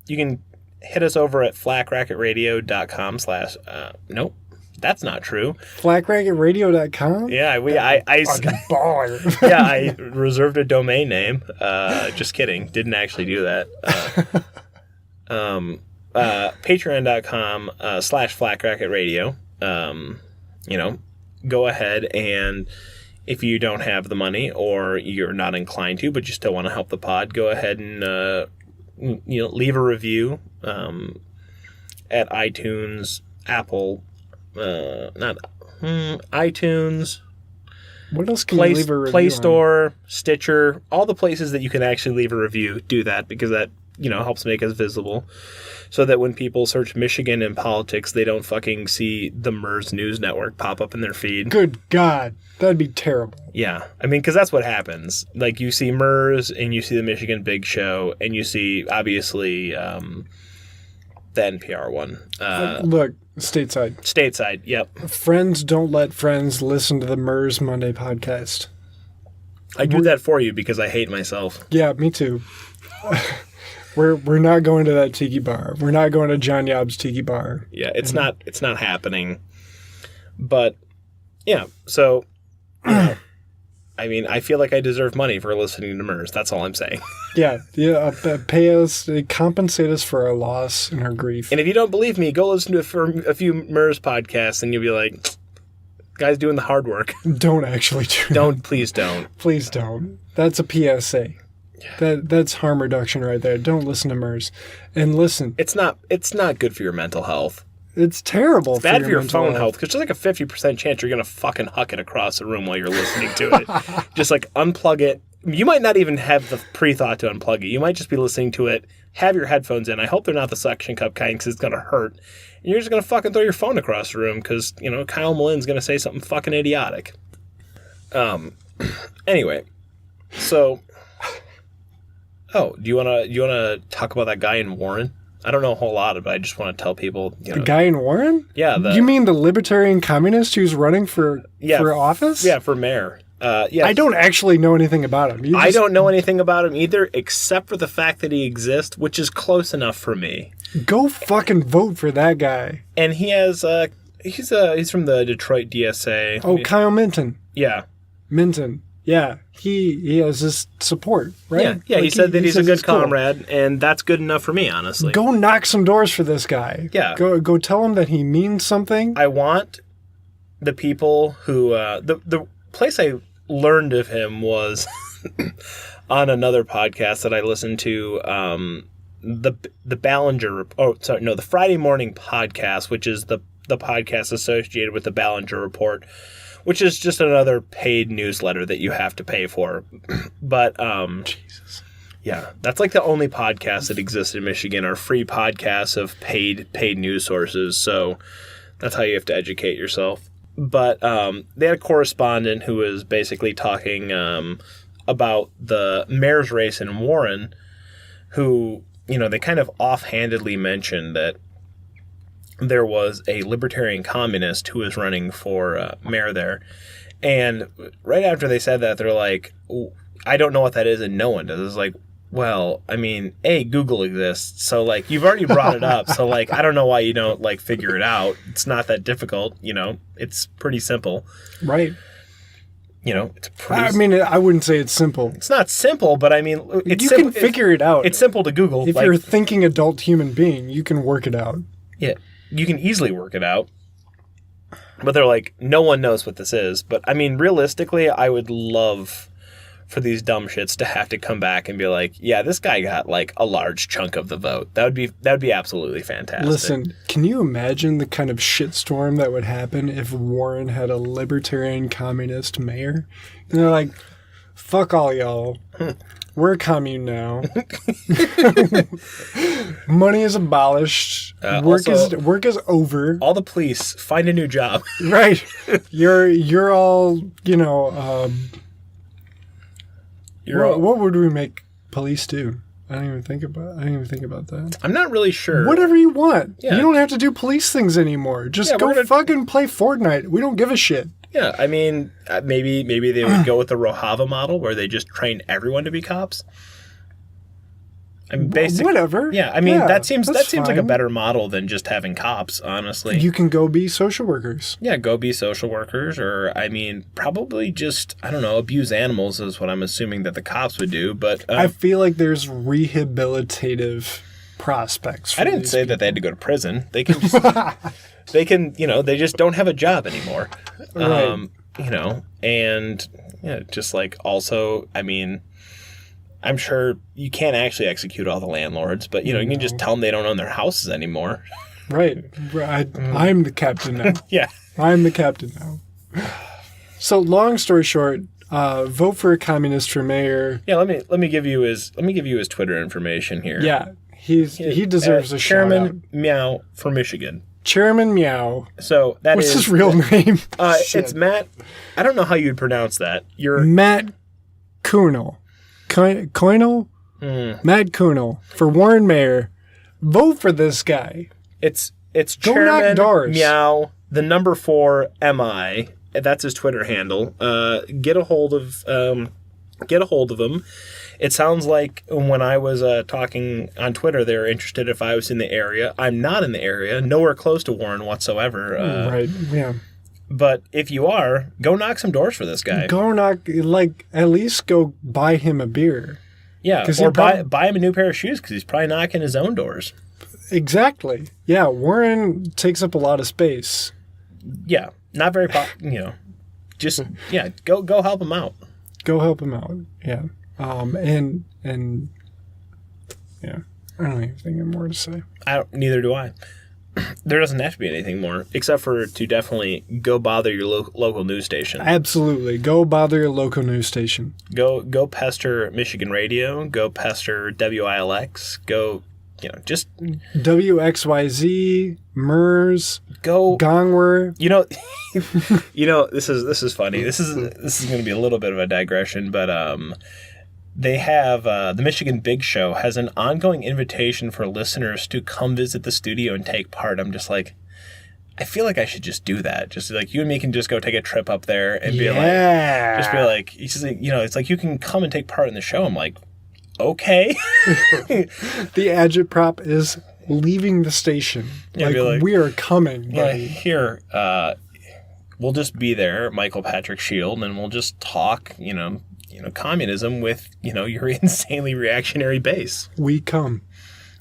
you can hit us over at flackracketradio.com / nope, that's not true. Flackracketradio.com? Yeah, I reserved a domain name. Just kidding. Didn't actually do that. Patreon.com / flackracketradio. Go ahead and if you don't have the money or you're not inclined to, but you still want to help the pod, go ahead and leave a review at iTunes, Apple, iTunes. What else can you leave a review Play Store, Stitcher, all the places that you can actually leave a review. Do that because that helps make us visible, so that when people search Michigan and politics, they don't fucking see the MERS News Network pop up in their feed. Good God. That'd be terrible. Yeah. I mean, because that's what happens. Like, you see MERS, and you see the Michigan Big Show, and you see, obviously, the NPR one. Look, stateside. Stateside, yep. Friends don't let friends listen to the MERS Monday podcast. I do that for you because I hate myself. Yeah, me too. We're not going to that tiki bar. We're not going to John Yob's tiki bar. Yeah, it's not happening. But yeah, so I mean, I feel like I deserve money for listening to MERS. That's all I'm saying. Yeah, pay us, compensate us for our loss and our grief. And if you don't believe me, go listen to a few MERS podcasts, and you'll be like, "Guy's doing the hard work." Don't actually do that. Don't, please don't. Please don't. That's a PSA. That's harm reduction right there. Don't listen to MERS. And listen, It's not good for your mental health. it's terrible. It's bad for your mental phone health because there's like a 50% chance you're gonna fucking huck it across the room while you're listening to it. Just like unplug it. You might not even have the pre-thought to unplug it. You might just be listening to it, have your headphones in. I hope they're not the suction cup kind because it's gonna hurt. And you're just gonna fucking throw your phone across the room because Kyle Malin's gonna say something fucking idiotic. Anyway, so. Oh, do you wanna talk about that guy in Warren? I don't know a whole lot, but I just want to tell people. The guy in Warren? Yeah. You mean the libertarian communist who's running for office? Yeah, for mayor. Yeah. I don't actually know anything about him. I don't know anything about him either, except for the fact that he exists, which is close enough for me. Go fucking vote for that guy. And he has he's from the Detroit DSA. Oh, Kyle Minton. Yeah. Minton. Yeah. He has his support, right? Yeah. He said that he's a good cool. comrade, and that's good enough for me, honestly. Go knock some doors for this guy. Yeah. Go tell him that he means something. I want the people who the place I learned of him was on another podcast that I listened to, the Ballinger. The Friday Morning Podcast, which is the podcast associated with the Ballinger Report, which is just another paid newsletter that you have to pay for. But Jesus. Yeah, that's like the only podcast that exists in Michigan are free podcasts of paid news sources. So that's how you have to educate yourself. But they had a correspondent who was basically talking about the mayor's race in Warren, who, they kind of offhandedly mentioned that there was a libertarian communist who was running for mayor there. And right after they said that, they're like, I don't know what that is, and no one does. It's like, well, I mean, Google exists. So, like, you've already brought it up. So, like, I don't know why you don't, like, figure it out. It's not that difficult, It's pretty simple. Right. It's pretty... I mean, I wouldn't say it's simple. It's not simple, but, I mean... You can figure it out. It's simple to Google. If you're a thinking adult human being, you can work it out. Yeah. You can easily work it out. But they're like, no one knows what this is. But, I mean, realistically, I would love for these dumb shits to have to come back and be like, yeah, this guy got, like, a large chunk of the vote. That would be absolutely fantastic. Listen, can you imagine the kind of shitstorm that would happen if Warren had a libertarian communist mayor? And they're like, fuck all y'all. We're a commune now. Money is abolished. Work is over. All the police, find a new job. Right. You're all, what would we make police do? I didn't even think about that. I'm not really sure. Whatever you want. Yeah. You don't have to do police things anymore. Just go fucking play Fortnite. We don't give a shit. Yeah, I mean, maybe they would go with the Rojava model where they just train everyone to be cops. I mean, basically, whatever. Yeah, I mean, that seems like a fine. better model than just having cops, honestly. You can go be social workers. Yeah, go be social workers, or, I mean, probably just, I don't know, abuse animals is what I'm assuming that the cops would do, but... I feel like there's rehabilitative prospects for I didn't say that they had to go to prison. They can just... they can, they just don't have a job anymore. Right. And, just like also, I mean... I'm sure you can't actually execute all the landlords, but, you can just tell them they don't own their houses anymore. Right. I'm the captain now. Yeah. I'm the captain now. So, long story short, vote for a communist for mayor. Yeah, let me give you his Twitter information here. Yeah. He deserves a shout out. Chairman Meow for Michigan. Chairman Meow. So What's his real name? It's Matt. I don't know how you'd pronounce that. Matt Kuhnel. Coinel? Matt Kuhnel for Warren Mayor. Vote for this guy. It's Go Chairman knock doors. Meow, the number 4 MI. That's his Twitter handle. Get a hold of Get a hold of them. It sounds like when I was talking on Twitter, they were interested if I was in the area. I'm not in the area, nowhere close to Warren whatsoever. Right, yeah. But if you are, go knock some doors for this guy. Go knock, at least go buy him a beer. Yeah, or buy him a new pair of shoes because he's probably knocking his own doors. Exactly. Yeah, Warren takes up a lot of space. Yeah, not very, just, go help him out. Go help him out, yeah. And yeah, I don't have anything more to say. Neither do I. There doesn't have to be anything more, except for to definitely go bother your local news station. Absolutely. Go bother your local news station. Go pester Michigan Radio. Go pester WILX. Go, just... WXYZ, MERS, go... Gongwer. This is funny. This is going to be a little bit of a digression, but... They have, the Michigan Big Show has an ongoing invitation for listeners to come visit the studio and take part. I'm just like, I feel like I should just do that. Just like, you and me can just go take a trip up there and be like, it's like, you can come and take part in the show. I'm like, okay. The agitprop is leaving the station. Yeah, we are coming. Yeah, here, we'll just be there, Michael Patrick Shield, and we'll just talk, communism with, your insanely reactionary base. We come.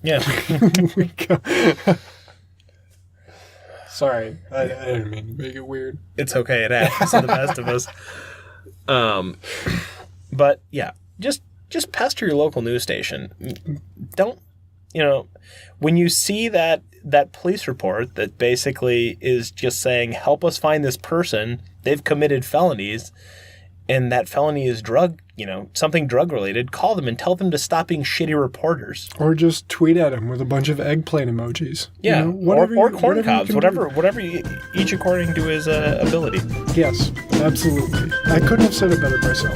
Yeah. We come. Sorry, I didn't mean to make it weird. It's okay. It happens to the best of us. But yeah, just pester your local news station. Don't, when you see that police report that basically is just saying, help us find this person, they've committed felonies, and that felony is something drug related, call them and tell them to stop being shitty reporters. Or just tweet at them with a bunch of eggplant emojis. Yeah, or corn cobs, whatever each according to his ability. Yes, absolutely. I couldn't have said it better myself.